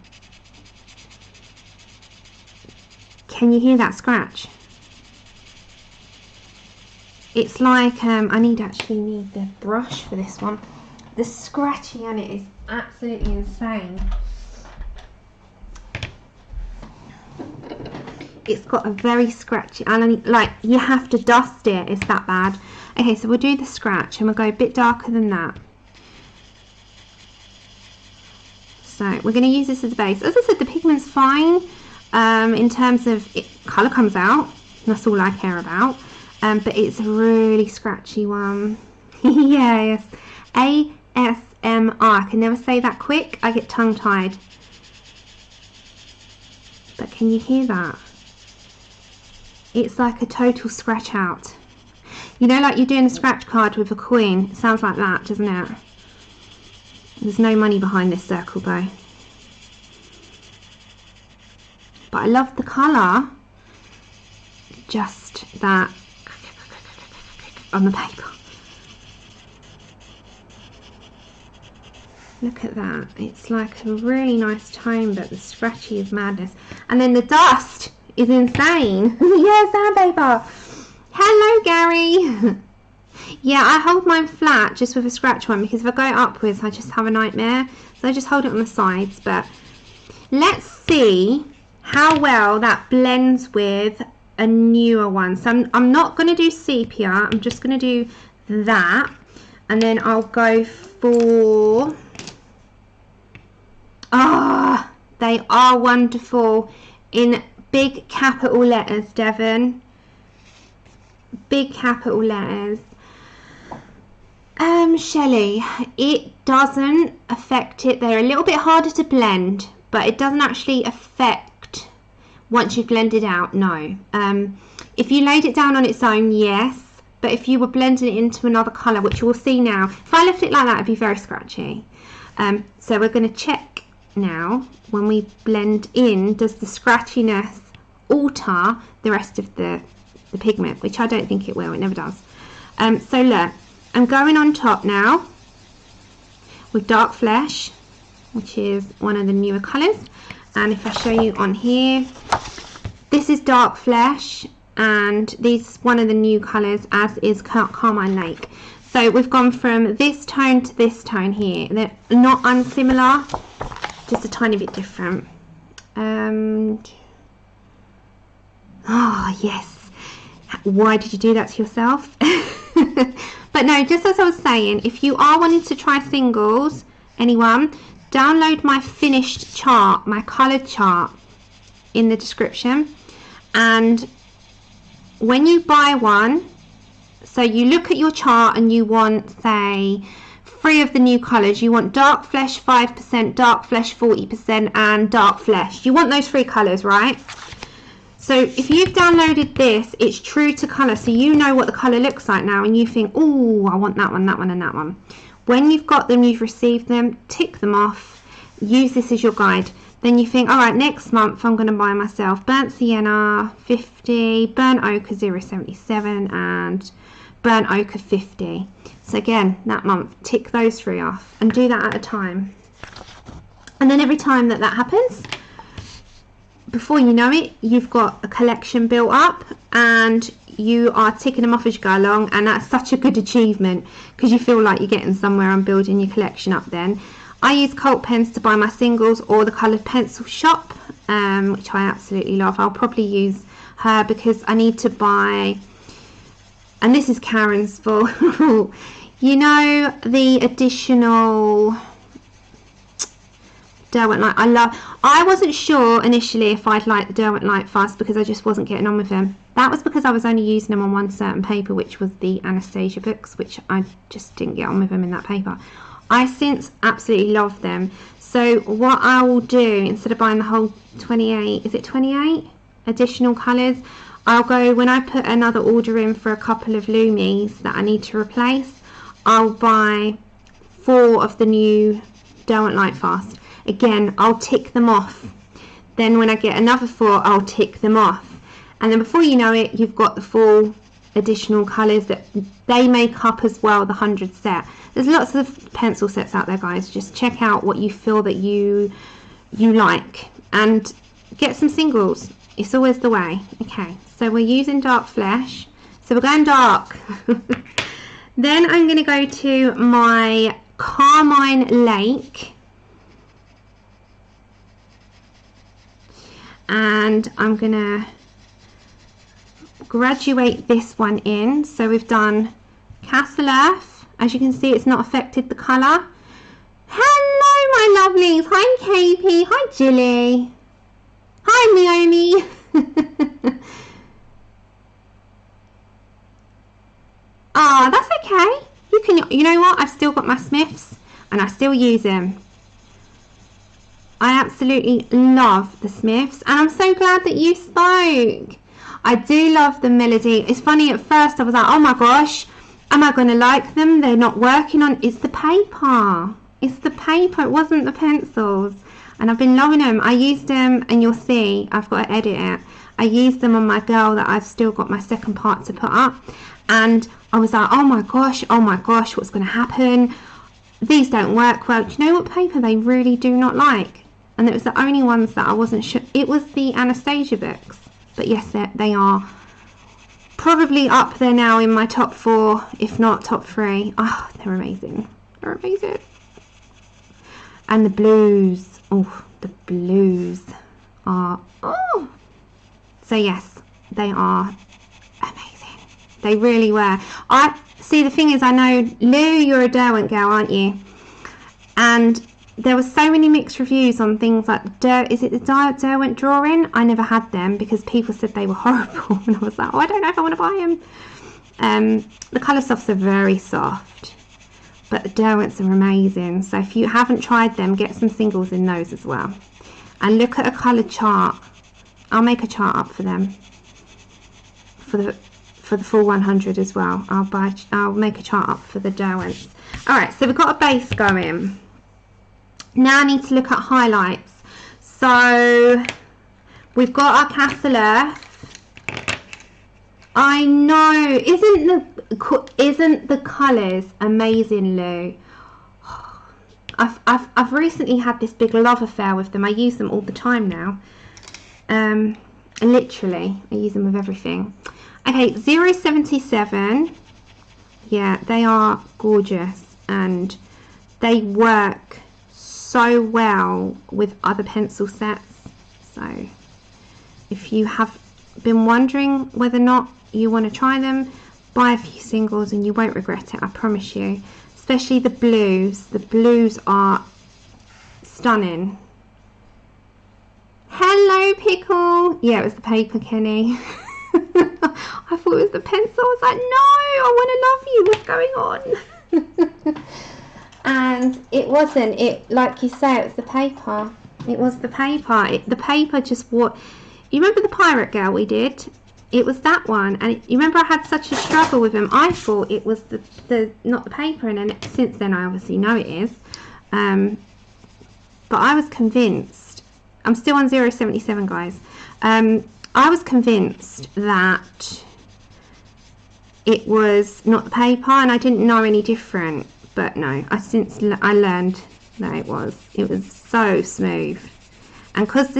Can you hear that scratch? It's like, I actually need the brush for this one. The scratching on it is absolutely insane. It's got a very scratchy, and like, you have to dust it, it's that bad. Okay, so we'll do the scratch, and we'll go a bit darker than that. So we're going to use this as a base. As I said, the pigment's fine in terms of colour comes out. That's all I care about. But it's a really scratchy one. Yes. ASMR. I can never say that quick. I get tongue-tied. But can you hear that? It's like a total scratch out. You know, like you're doing a scratch card with a coin. It sounds like that, doesn't it? There's no money behind this circle though. But I love the colour. Just that on the paper. Look at that. It's like a really nice tone, but the scratchy is madness. And then the dust is insane. Yeah, sandpaper. Hello, Gary. Yeah, I hold mine flat just with a scratch one, because if I go upwards I just have a nightmare. So I just hold it on the sides. But let's see how well that blends with a newer one. So I'm not going to do sepia. I'm just going to do that. And then I'll go for... Ah, they are wonderful in big capital letters, Devon. Big capital letters. Shelley, it doesn't affect it. They're a little bit harder to blend, but it doesn't actually affect once you've blended out, no. If you laid it down on its own, yes, but if you were blending it into another colour, which you will see now, if I left it like that, it'd be very scratchy. So we're going to check now, when we blend in, does the scratchiness alter the rest of the pigment, which I don't think it will, it never does. So look, I'm going on top now with Dark Flesh, which is one of the newer colours. And if I show you on here, this is Dark Flesh, and this is one of the new colours, as is Carmine Lake. So we've gone from this tone to this tone here. They're not unsimilar, just a tiny bit different. Oh yes, why did you do that to yourself? But no, just as I was saying, if you are wanting to try singles, anyone, download my finished chart, my coloured chart, in the description. And when you buy one, so you look at your chart and you want, say, 3 of the new colours. You want Dark Flesh 5%, Dark Flesh 40%, and Dark Flesh. You want those 3 colours, right? So if you've downloaded this, it's true to colour, so you know what the colour looks like now, and you think, oh, I want that one, that one, and that one. When you've got them, you've received them, tick them off, use this as your guide. Then you think, all right, next month I'm going to buy myself Burnt Sienna 50, Burnt Ochre 0.77, and Burnt Ochre 50. So again, that month, tick those 3 off, and do that at a time. And then every time that happens, before you know it, you've got a collection built up, and you are ticking them off as you go along, and that's such a good achievement, because you feel like you're getting somewhere and building your collection up then. I use Cult pens to buy my singles, or the Coloured Pencil Shop, which I absolutely love. I'll probably use her because I need to buy and this is Karen's fault. You know, the additional Derwent Light. I wasn't sure initially if I'd like the Derwent Light Fast because I just wasn't getting on with them. That was because I was only using them on one certain paper, which was the Anastasia books, which I just didn't get on with them in that paper. I since absolutely love them. So what I will do, instead of buying the whole 28, is it 28 additional colours, I'll go, when I put another order in for a couple of Lumies that I need to replace, I'll buy 4 of the new Derwent Light Fast. Again, I'll tick them off. Then when I get another 4, I'll tick them off. And then before you know it, you've got the full additional colours that they make up as well, the 100 set. There's lots of pencil sets out there, guys. Just check out what you feel that you like and get some singles. It's always the way. Okay, so we're using Dark Flesh. So we're going dark. Then I'm going to go to my Carmine Lake. And I'm going to graduate this one in. So we've done Castle Earth. As you can see, it's not affected the colour. Hello, my lovelies. Hi, KP. Hi, Jilly. Hi, Naomi. Ah, that's okay. You know what? I've still got my Smiths and I still use them. I absolutely love the Smiths, and I'm so glad that you spoke. I do love the melody. It's funny, at first I was like, oh my gosh, am I going to like them? They're not working on, it's the paper. It's the paper, it wasn't the pencils. And I've been loving them. I used them, and you'll see, I've got to edit it. I used them on my girl that I've still got my second part to put up. And I was like, oh my gosh, what's going to happen? These don't work well. Do you know what paper they really do not like? And it was the only ones that I wasn't sure. It was the Anastasia books. But yes, they are probably up there now in my top 4, if not top 3. Oh, they're amazing. They're amazing. And the blues. Oh, the blues are... Oh! So yes, they are amazing. They really were. See, the thing is, I know, Lou, you're a Derwent girl, aren't you? And there were so many mixed reviews on things like, is it the Derwent drawing? I never had them because people said they were horrible. And I was like, oh, I don't know if I want to buy them. The colour softs are very soft, but the Derwents are amazing. So if you haven't tried them, get some singles in those as well. And look at a colour chart. I'll make a chart up for them. For the full 100 as well. I'll make a chart up for the Derwents. Alright, so we've got a base going. Now I need to look at highlights. So we've got our Castle Earth. I know, isn't the colours amazing, Lou? I've recently had this big love affair with them. I use them all the time now. Literally, I use them with everything. Okay, 077. Yeah, they are gorgeous and they work so well with other pencil sets. So if you have been wondering whether or not you want to try them, buy a few singles and you won't regret it, I promise you. Especially the blues. The blues are stunning. Hello, Pickle. Yeah, it was the paper, Kenny. I thought it was the pencil. I was like, no, I want to love you. What's going on? And it wasn't. It, like you say, it was the paper. It was the paper. The paper just what. You remember the pirate girl we did? It was that one. And you remember I had such a struggle with him. I thought it was not the paper, and then since then I obviously know it is. But I was convinced. I'm still on 077, guys. I was convinced that it was not the paper, and I didn't know any different. But no, I learned that it was so smooth. And because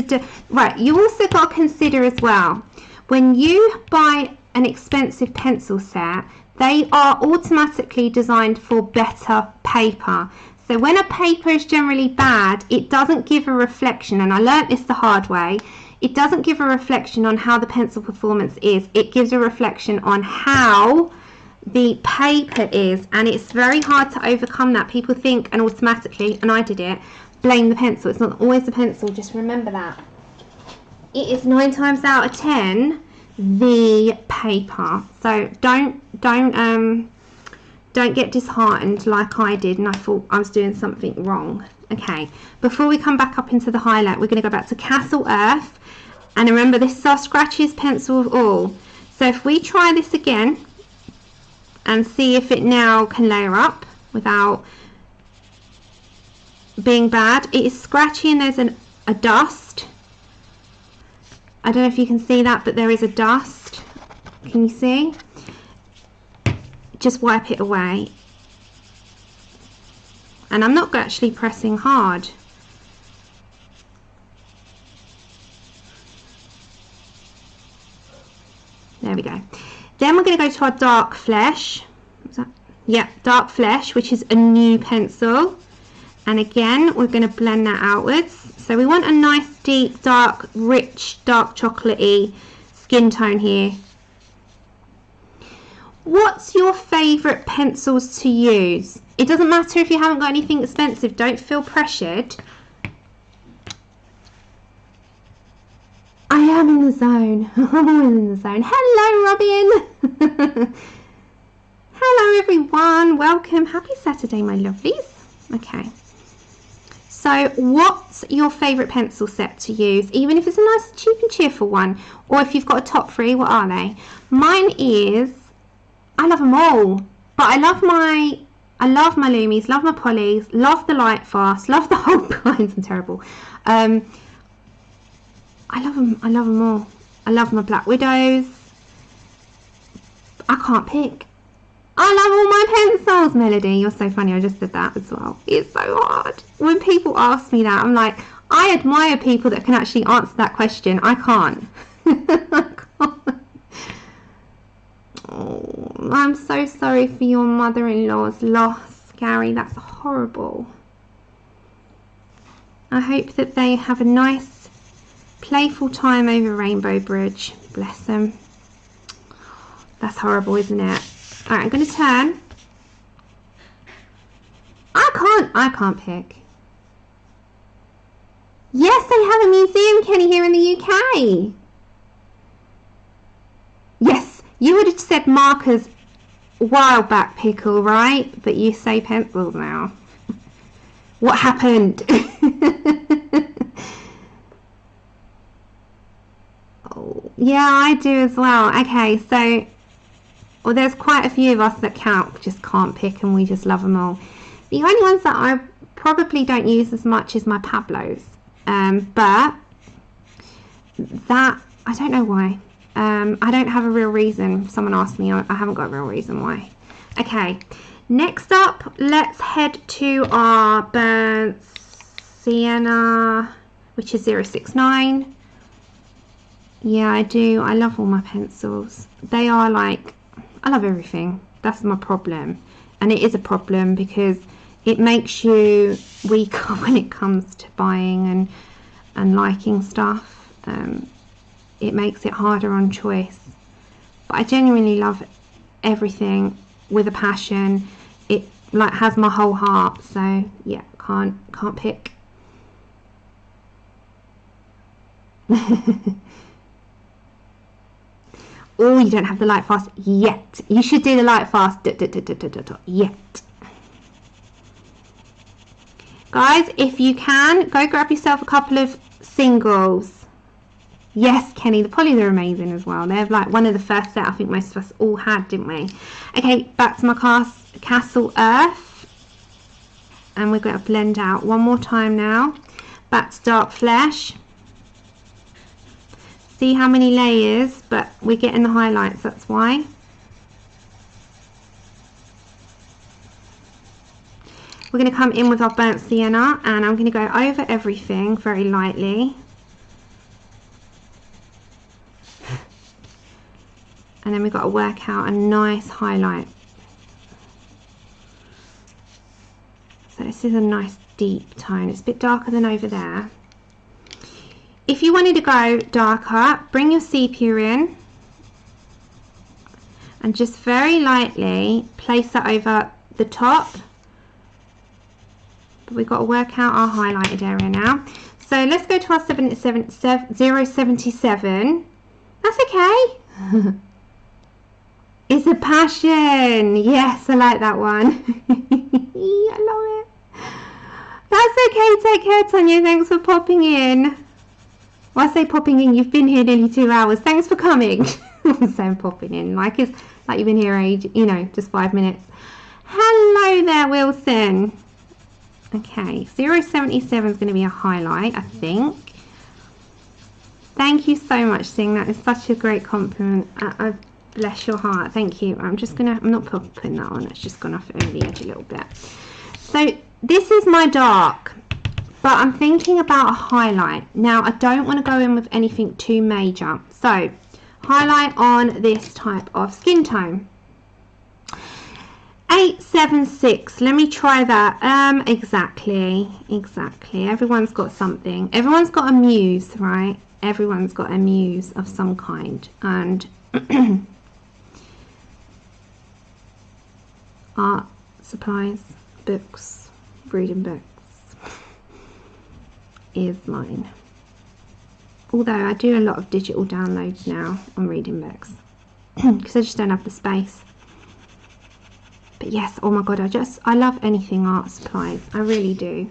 right, you also got to consider as well, when you buy an expensive pencil set, they are automatically designed for better paper. So when a paper is generally bad, it doesn't give a reflection, and I learnt this the hard way. It doesn't give a reflection on how the pencil performance is. It gives a reflection on how the paper is, and it's very hard to overcome that. People think, and automatically, and I did it, blame the pencil. It's not always the pencil, just remember that. It is 9 times out of 10 the paper. So don't get disheartened like I did and I thought I was doing something wrong. Okay, before we come back up into the highlight, we're going to go back to Castle Earth, and remember this is our scratchiest pencil of all. So if we try this again and see if it now can layer up without being bad. It is scratchy and there's a dust. I don't know if you can see that, but there is a dust. Can you see? Just wipe it away. And I'm not actually pressing hard. There we go. Then we're going to go to our dark flesh. What's that? Yeah, dark flesh, which is a new pencil. And again, we're going to blend that outwards. So we want a nice, deep, dark, rich, dark chocolatey skin tone here. What's your favourite pencils to use? It doesn't matter if you haven't got anything expensive. Don't feel pressured. I am in the zone. I'm in the zone. Hello, Robin. Hello, everyone. Welcome. Happy Saturday, my lovelies. Okay. So, what's your favourite pencil set to use? Even if it's a nice, cheap and cheerful one. Or if you've got a top 3, what are they? Mine is... I love them all. But I love my Lumies, love my Polys, love the Light Fast, love the whole kinds. I'm terrible. I love them all. I love my Black Widows. I can't pick. I love all my pencils. Melody, you're so funny. I just did that as well. It's so hard. When people ask me that, I'm like, I admire people that can actually answer that question. I can't. I can't. Oh, I'm so sorry for your mother-in-law's loss, Gary. That's horrible. I hope that they have a nice, playful time over Rainbow Bridge. Bless them. That's horrible, isn't it? Alright, I'm going to turn. I can't pick. Yes, they have a museum, Kenny, here in the UK. Yes, you would have said markers a while back, Pickle, right? But you say pencils now. What happened? Oh, yeah, I do as well. Okay, so... Well, there's quite a few of us that just can't pick, and we just love them all. The only ones that I probably don't use as much is my Pablos. But that, I don't know why. I don't have a real reason. If someone asked me, I haven't got a real reason why. Okay, next up, let's head to our burnt sienna, which is 069. Yeah, I do. I love all my pencils. They are like... I love everything. That's my problem. And it is a problem because it makes you weaker when it comes to buying and liking stuff. It makes it harder on choice. But I genuinely love everything with a passion. It like has my whole heart. So yeah, can't pick. Oh, you don't have the Light Fast yet. You should do the Light Fast yet. Guys, if you can, go grab yourself a couple of singles. Yes, Kenny, the Polys are amazing as well. They're like one of the first set I think most of us all had, didn't we? Okay, back to my Castle Earth. And we're going to blend out one more time now. Back to Dark Flesh. See how many layers, but we're getting the highlights, that's why. We're going to come in with our burnt sienna, and I'm going to go over everything very lightly. And then we've got to work out a nice highlight. So this is a nice deep tone. It's a bit darker than over there. If you wanted to go darker, bring your sepia in, and just very lightly place that over the top. But we've got to work out our highlighted area now. So let's go to our 077. That's okay. It's a passion. Yes, I like that one. I love it. That's okay. Take care, Tanya. Thanks for popping in. Well, I say popping in, you've been here nearly 2 hours. Thanks for coming. I'm saying popping in, like it's like you've been here just 5 minutes. Hello there, Wilson. Okay, 077 is going to be a highlight, I think. Thank you so much, Sing. That is such a great compliment. Bless your heart. Thank you. I'm not putting that on. It's just gone off over the edge a little bit. So this is my dark, but I'm thinking about a highlight. Now, I don't want to go in with anything too major. So highlight on this type of skin tone. 876. Let me try that. Exactly. Everyone's got something. Everyone's got a muse, right? Everyone's got a muse of some kind. And art supplies, books, reading books is mine. Although I do a lot of digital downloads now on reading books because I just don't have the space. But yes, oh my god, I love anything art supplies. I really do.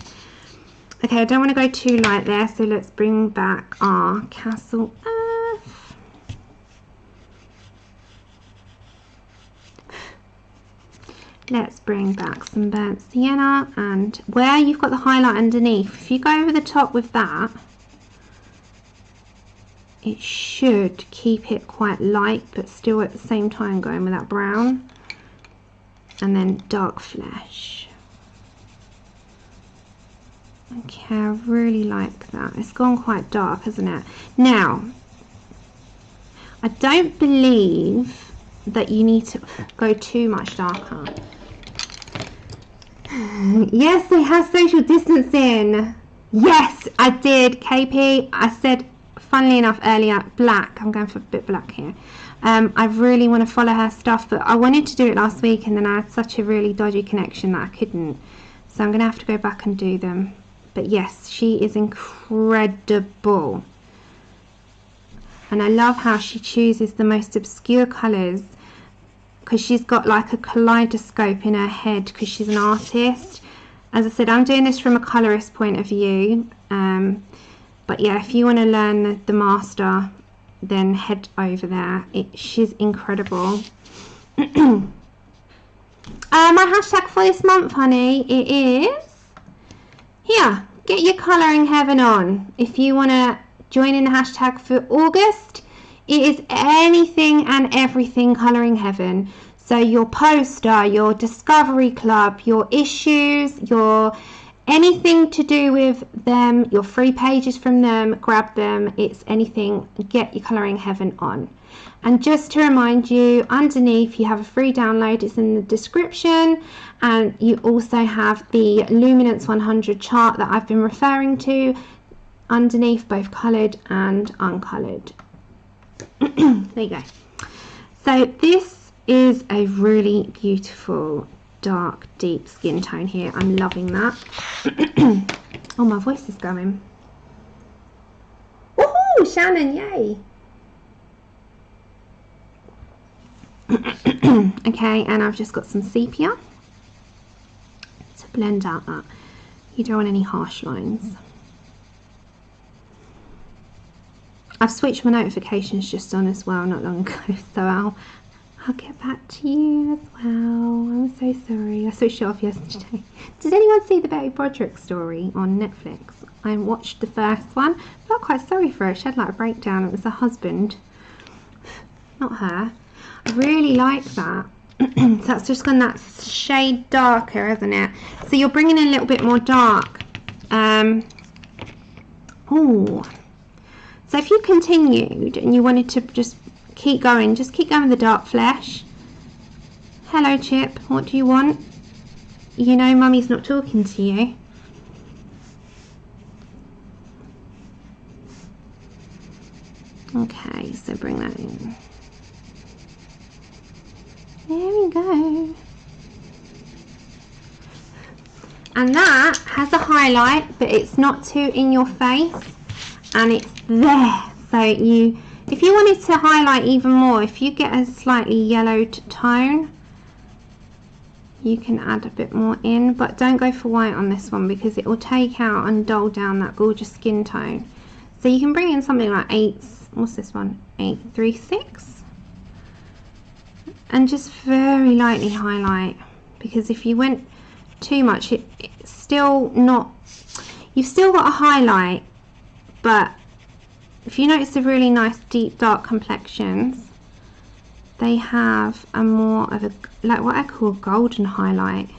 Okay, I don't want to go too light there, so let's bring back our Castle Earth. Let's bring back some burnt sienna, and where you've got the highlight underneath, if you go over the top with that, it should keep it quite light, but still at the same time going with that brown. And then dark flesh. Okay, I really like that. It's gone quite dark, hasn't it? Now, I don't believe that you need to go too much darker. Yes, they have social distancing. Yes, I did, KP. I said, funnily enough, earlier, black. I'm going for a bit black here. I really want to follow her stuff, but I wanted to do it last week and then I had such a really dodgy connection that I couldn't. So I'm going to have to go back and do them. But yes, she is incredible. And I love how she chooses the most obscure colours, because she's got like a kaleidoscope in her head because she's an artist. As I said, I'm doing this from a colourist point of view. But yeah, if you want to learn the master, then head over there. She's incredible. My hashtag for this month, honey, it is here. Get your colouring heaven on. If you want to join in the hashtag for August, it is anything and everything colouring heaven. So your poster, your discovery club, your issues, your anything to do with them, your free pages from them, grab them. It's anything. Get your colouring heaven on. And just to remind you, underneath you have a free download. It's in the description, and you also have the Luminance 100 chart that I've been referring to underneath, both coloured and uncoloured. There you go. So this is a really beautiful dark deep skin tone here. I'm loving that. Oh, my voice is going. Woohoo, Shannon, yay. Okay, and I've just got some sepia to blend out that. You don't want any harsh lines. I've switched my notifications just on as well not long ago, so I'll get back to you as well. I'm so sorry. I switched it off yesterday. Did anyone see the Betty Broderick story on Netflix? I watched the first one. I felt quite sorry for her. She had like a breakdown. It was her husband, not her. I really like that. So that's just gone that shade darker, isn't it? So you're bringing in a little bit more dark. Oh. So if you continued and you wanted to just keep going with the dark flesh. Hello, Chip. What do you want? You know Mummy's not talking to you. Okay, so bring that in. we go. And that has a highlight, but it's not too in your face, and it's there. So if you wanted to highlight even more, if you get a slightly yellowed tone, you can add a bit more in, but don't go for white on this one because it will take out and dull down that gorgeous skin tone. So you can bring in something like 836, and just very lightly highlight, because if you went too much, it's still not, you've still got a highlight, but if you notice the really nice deep dark complexions, they have a more of a, like what I call golden highlight.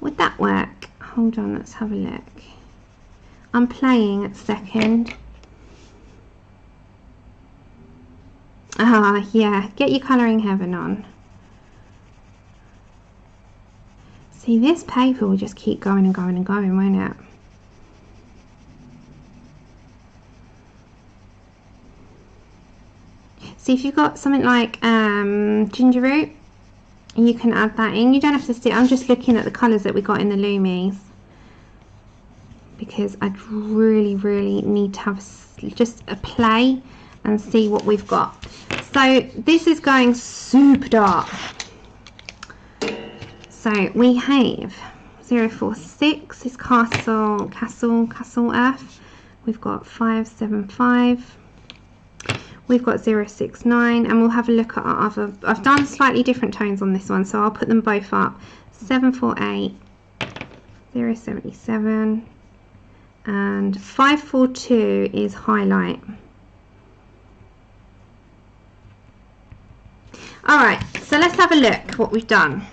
Would that work? Hold on, let's have a look. I'm playing at second. Ah, yeah, get your colouring heaven on. See, this paper will just keep going and going and going, won't it? So if you've got something like ginger root, you can add that in. You don't have to stick. I'm just looking at the colours that we got in the Lumies, because I'd really need to have just a play and see what we've got. So this is going super dark. So we have 046 is Castle Earth. We've got 575. We've got 069, and we'll have a look at our other. I've done slightly different tones on this one, so I'll put them both up. 748, 077, and 542 is highlight. All right, so let's have a look what we've done.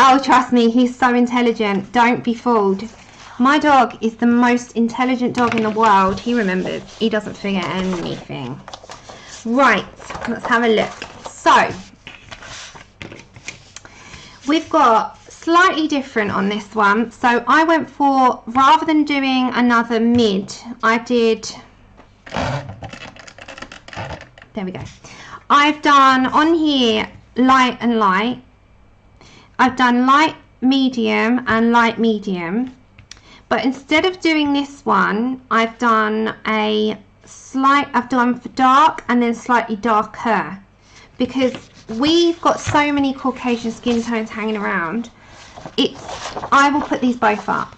Oh, trust me, he's so intelligent. Don't be fooled. My dog is the most intelligent dog in the world. He remembers. He doesn't forget anything. Right, let's have a look. So, we've got slightly different on this one. So I went for, rather than doing another mid, I did, there we go. I've done on here light and light. I've done light, medium and light, medium. But instead of doing this one, I've done I've done for dark and then slightly darker, because we've got so many Caucasian skin tones hanging around. I will put these both up.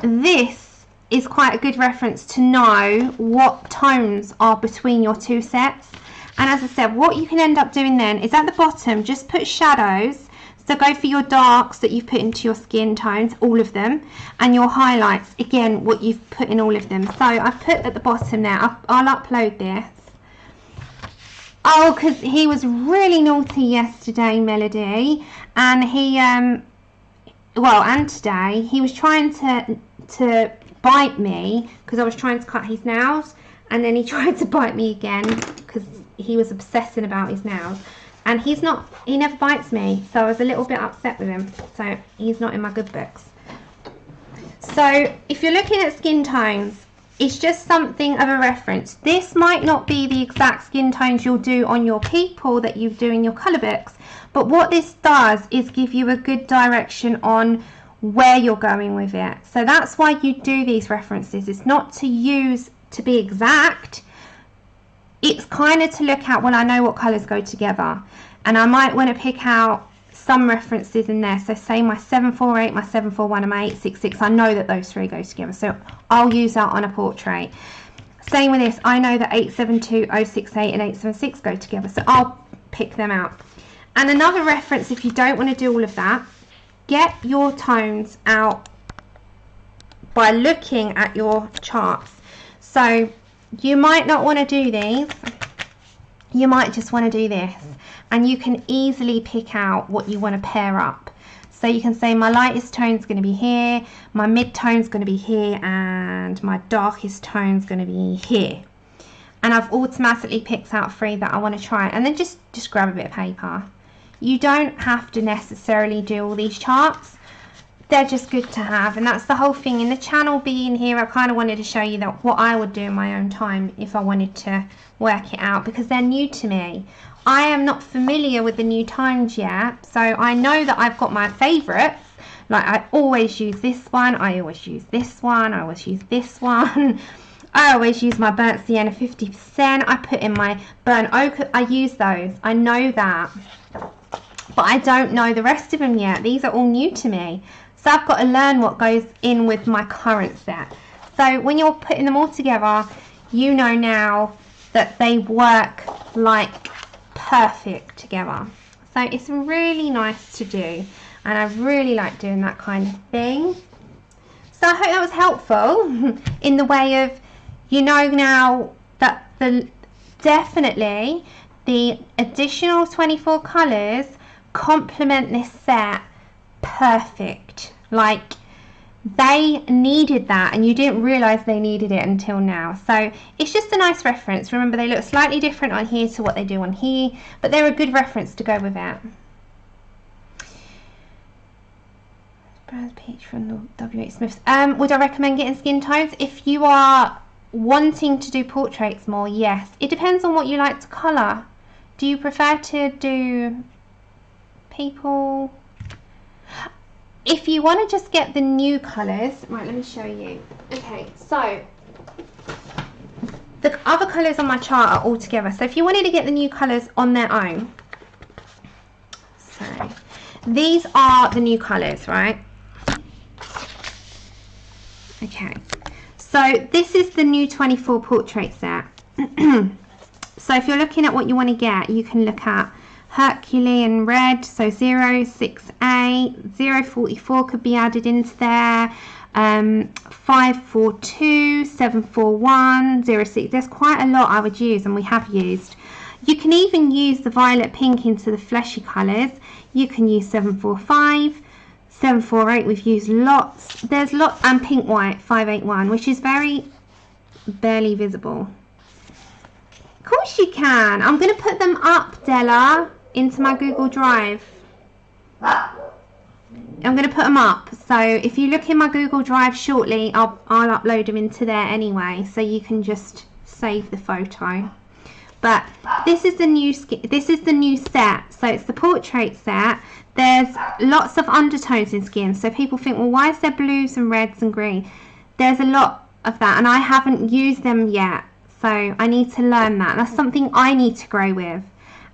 This is quite a good reference to know what tones are between your two sets. And as I said, what you can end up doing then is at the bottom, just put shadows. So go for your darks that you've put into your skin tones, all of them, and your highlights, again, what you've put in all of them. So I've put at the bottom there, I'll upload this. Oh, because he was really naughty yesterday, Melody, and he, well, and today, he was trying to bite me because I was trying to cut his nails, and then he tried to bite me again because he was obsessing about his nails. And he never bites me, so I was a little bit upset with him. So he's not in my good books. So if you're looking at skin tones, it's just something of a reference. This might not be the exact skin tones you'll do on your people that you do in your colour books, but what this does is give you a good direction on where you're going with it. So that's why you do these references. It's not to use to be exact. It's kind of to look at, well, I know what colours go together, and I might want to pick out some references in there. So say my 748, my 741 and my 866, I know that those three go together, so I'll use that on a portrait. Same with this, I know that 872, 068 and 876 go together, so I'll pick them out. And another reference, if you don't want to do all of that, get your tones out by looking at your charts. So you might not want to do these, you might just want to do this, and you can easily pick out what you want to pair up. So you can say my lightest tone is going to be here, my mid tone is going to be here, and my darkest tone is going to be here. And I've automatically picked out three that I want to try, and then just grab a bit of paper. You don't have to necessarily do all these charts, they're just good to have, and that's the whole thing. In the channel being here, I kind of wanted to show you that what I would do in my own time if I wanted to work it out, because they're new to me. I am not familiar with the new times yet, so I know that I've got my favourites. Like, I always use this one, I always use this one, I always use this one. I always use my burnt sienna 50%. I put in my burnt oak. I use those. I know that. But I don't know the rest of them yet. These are all new to me. So I've got to learn what goes in with my current set. So when you're putting them all together, you know now that they work like perfect together. So it's really nice to do. And I really like doing that kind of thing. So I hope that was helpful in the way of, you know now that definitely the additional 24 colours complement this set perfect. Like, they needed that, and you didn't realise they needed it until now. So it's just a nice reference. Remember, they look slightly different on here to what they do on here, but they're a good reference to go with it. Brown peach from the W.H. Smiths. Would I recommend getting skin tones? If you are wanting to do portraits more, yes. It depends on what you like to colour. Do you prefer to do people? If you want to just get the new colours, right, let me show you. Okay, so the other colours on my chart are all together. So if you wanted to get the new colours on their own, so these are the new colours, right? Okay, so this is the new 24 portrait set. So if you're looking at what you want to get, you can look at Herculean red, so 068, 044 could be added into there, 542, 741, 06. There's quite a lot I would use, and we have used. You can even use the violet pink into the fleshy colours. You can use 745, 748, we've used lots. There's lots, and pink white 581, which is very barely visible. Of course you can. I'm going to put them up, Della, into my Google Drive. I'm going to put them up. So if you look in my Google Drive shortly, I'll upload them into there anyway, so you can just save the photo. But this is the new set. So it's the portrait set. There's lots of undertones in skin. So people think, well, why is there blues and reds and green? There's a lot of that, and I haven't used them yet. So I need to learn that. That's something I need to grow with.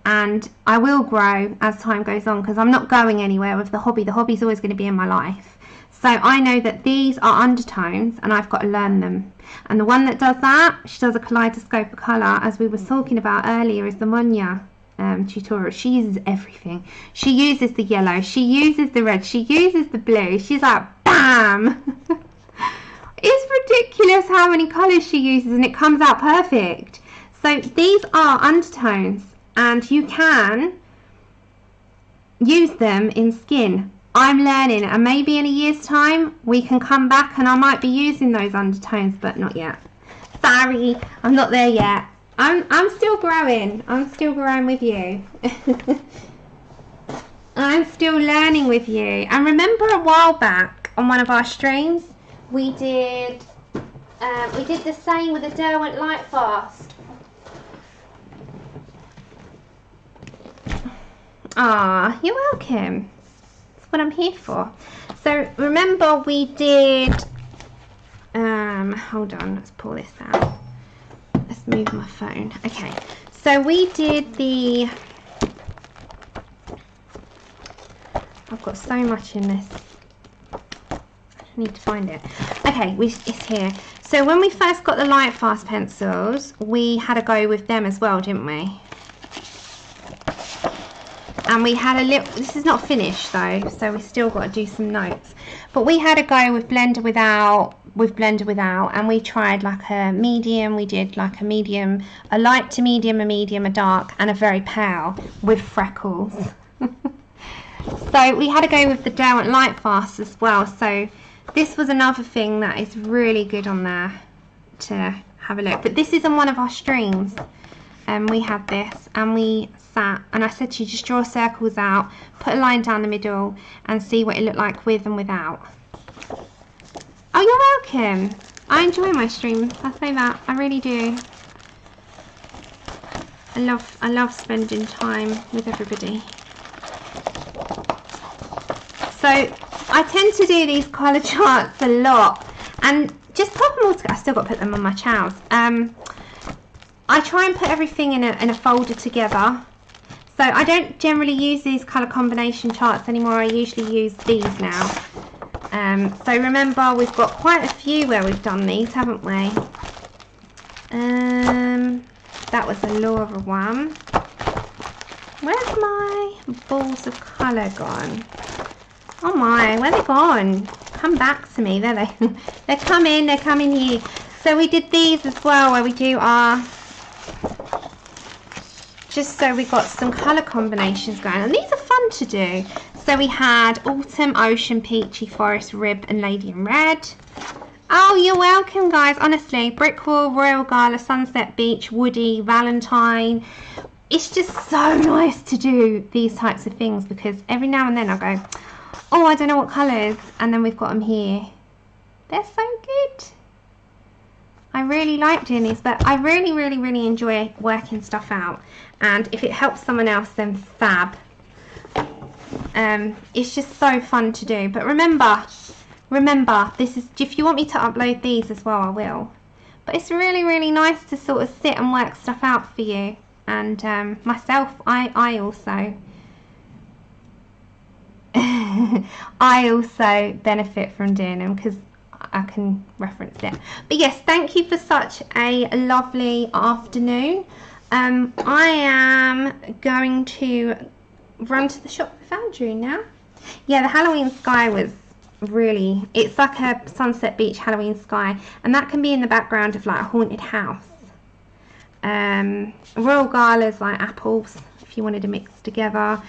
And I will grow as time goes on, because I'm not going anywhere with the hobby. The hobby's always going to be in my life. So I know that these are undertones, and I've got to learn them. And the one that does that, she does a kaleidoscope of colour, as we were talking about earlier, is the Monya tutorial. She uses everything. She uses the yellow, she uses the red, she uses the blue. She's like, bam! It's ridiculous how many colours she uses, and it comes out perfect. So these are undertones, and you can use them in skin. I'm learning, and maybe in a year's time we can come back and I might be using those undertones, but not yet. Sorry, I'm not there yet. I'm still growing. I'm still growing with you. I'm still learning with you. And remember a while back on one of our streams, we did the same with the Derwent Light Fast. Ah, you're welcome. That's what I'm here for. So remember we did, hold on, let's pull this out. Let's move my phone. Okay, so we did the, I've got so much in this. I need to find it. Okay, it's here. So when we first got the Light Fast pencils, we had a go with them as well, didn't we? And we had a little, this is not finished though, so we still got to do some notes. But we had a go with Blender Without, and we tried like a medium, we did like a medium, a light to medium, a medium, a dark, and a very pale with freckles. So we had to go with the Derwent Light Fast as well. So this was another thing that is really good on there to have a look. But this is on one of our streams. we had this and we sat and I said to you, just draw circles out, put a line down the middle and see what it looked like with and without. Oh, you're welcome. I enjoy my streams, I say that, I really do. I love spending time with everybody. So I tend to do these colour charts a lot and just pop them all together. I still got to put them on my chows. I try and put everything in a folder together. So I don't generally use these colour combination charts anymore. I usually use these now. So remember, we've got quite a few where we've done these, haven't we? That was a Laura one. Where's my balls of colour gone? Oh my, where are they gone? Come back to me. There they they're coming here. So we did these as well, where we do our, just so we got some colour combinations going, and these are fun to do. So we had Autumn, Ocean, Peachy, Forest, Rib and Lady in Red. Oh, you're welcome guys, honestly. Brick Wall, Royal Gala, Sunset Beach, Woody, Valentine. It's just so nice to do these types of things because every now and then I go, oh, I don't know what colours, and then we've got them here. They're so good. I really like doing these, but I really enjoy working stuff out, and if it helps someone else, then fab. It's just so fun to do. But remember, this is, if you want me to upload these as well, I will. But it's really nice to sort of sit and work stuff out for you, and myself, I also I also benefit from doing them because I can reference it. But yes, thank you for such a lovely afternoon. I am going to run to the shop for Foundry now. Yeah, the Halloween sky was really, it's like a Sunset Beach Halloween sky, and that can be in the background of like a haunted house. Royal Gala's like apples, if you wanted to mix together.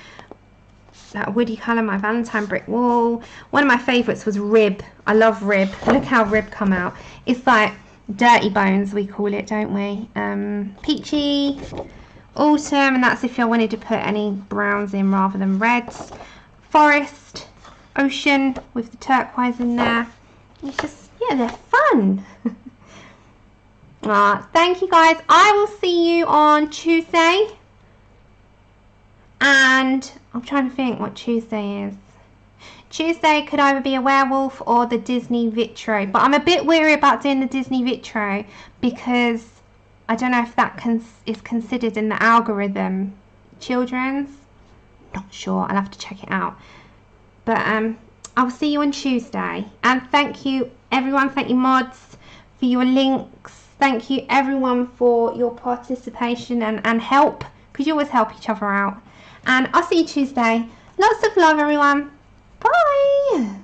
That woody colour, my Valentine brick wall. One of my favourites was Rib. I love Rib. Look how Rib come out. It's like dirty bones, we call it, don't we? Peachy, Autumn, and that's if I wanted to put any browns in rather than reds. Forest, Ocean with the turquoise in there. It's just, yeah, they're fun. Thank you guys. I will see you on Tuesday. And I'm trying to think what Tuesday is. Tuesday could either be a werewolf or the Disney Vitro, but I'm a bit weary about doing the Disney Vitro because I don't know if that is considered in the algorithm. Children's? Not sure. I'll have to check it out. But I will see you on Tuesday. And thank you everyone. Thank you mods for your links. Thank you everyone for your participation and help, because you always help each other out. And I'll see you Tuesday. Lots of love, everyone. Bye.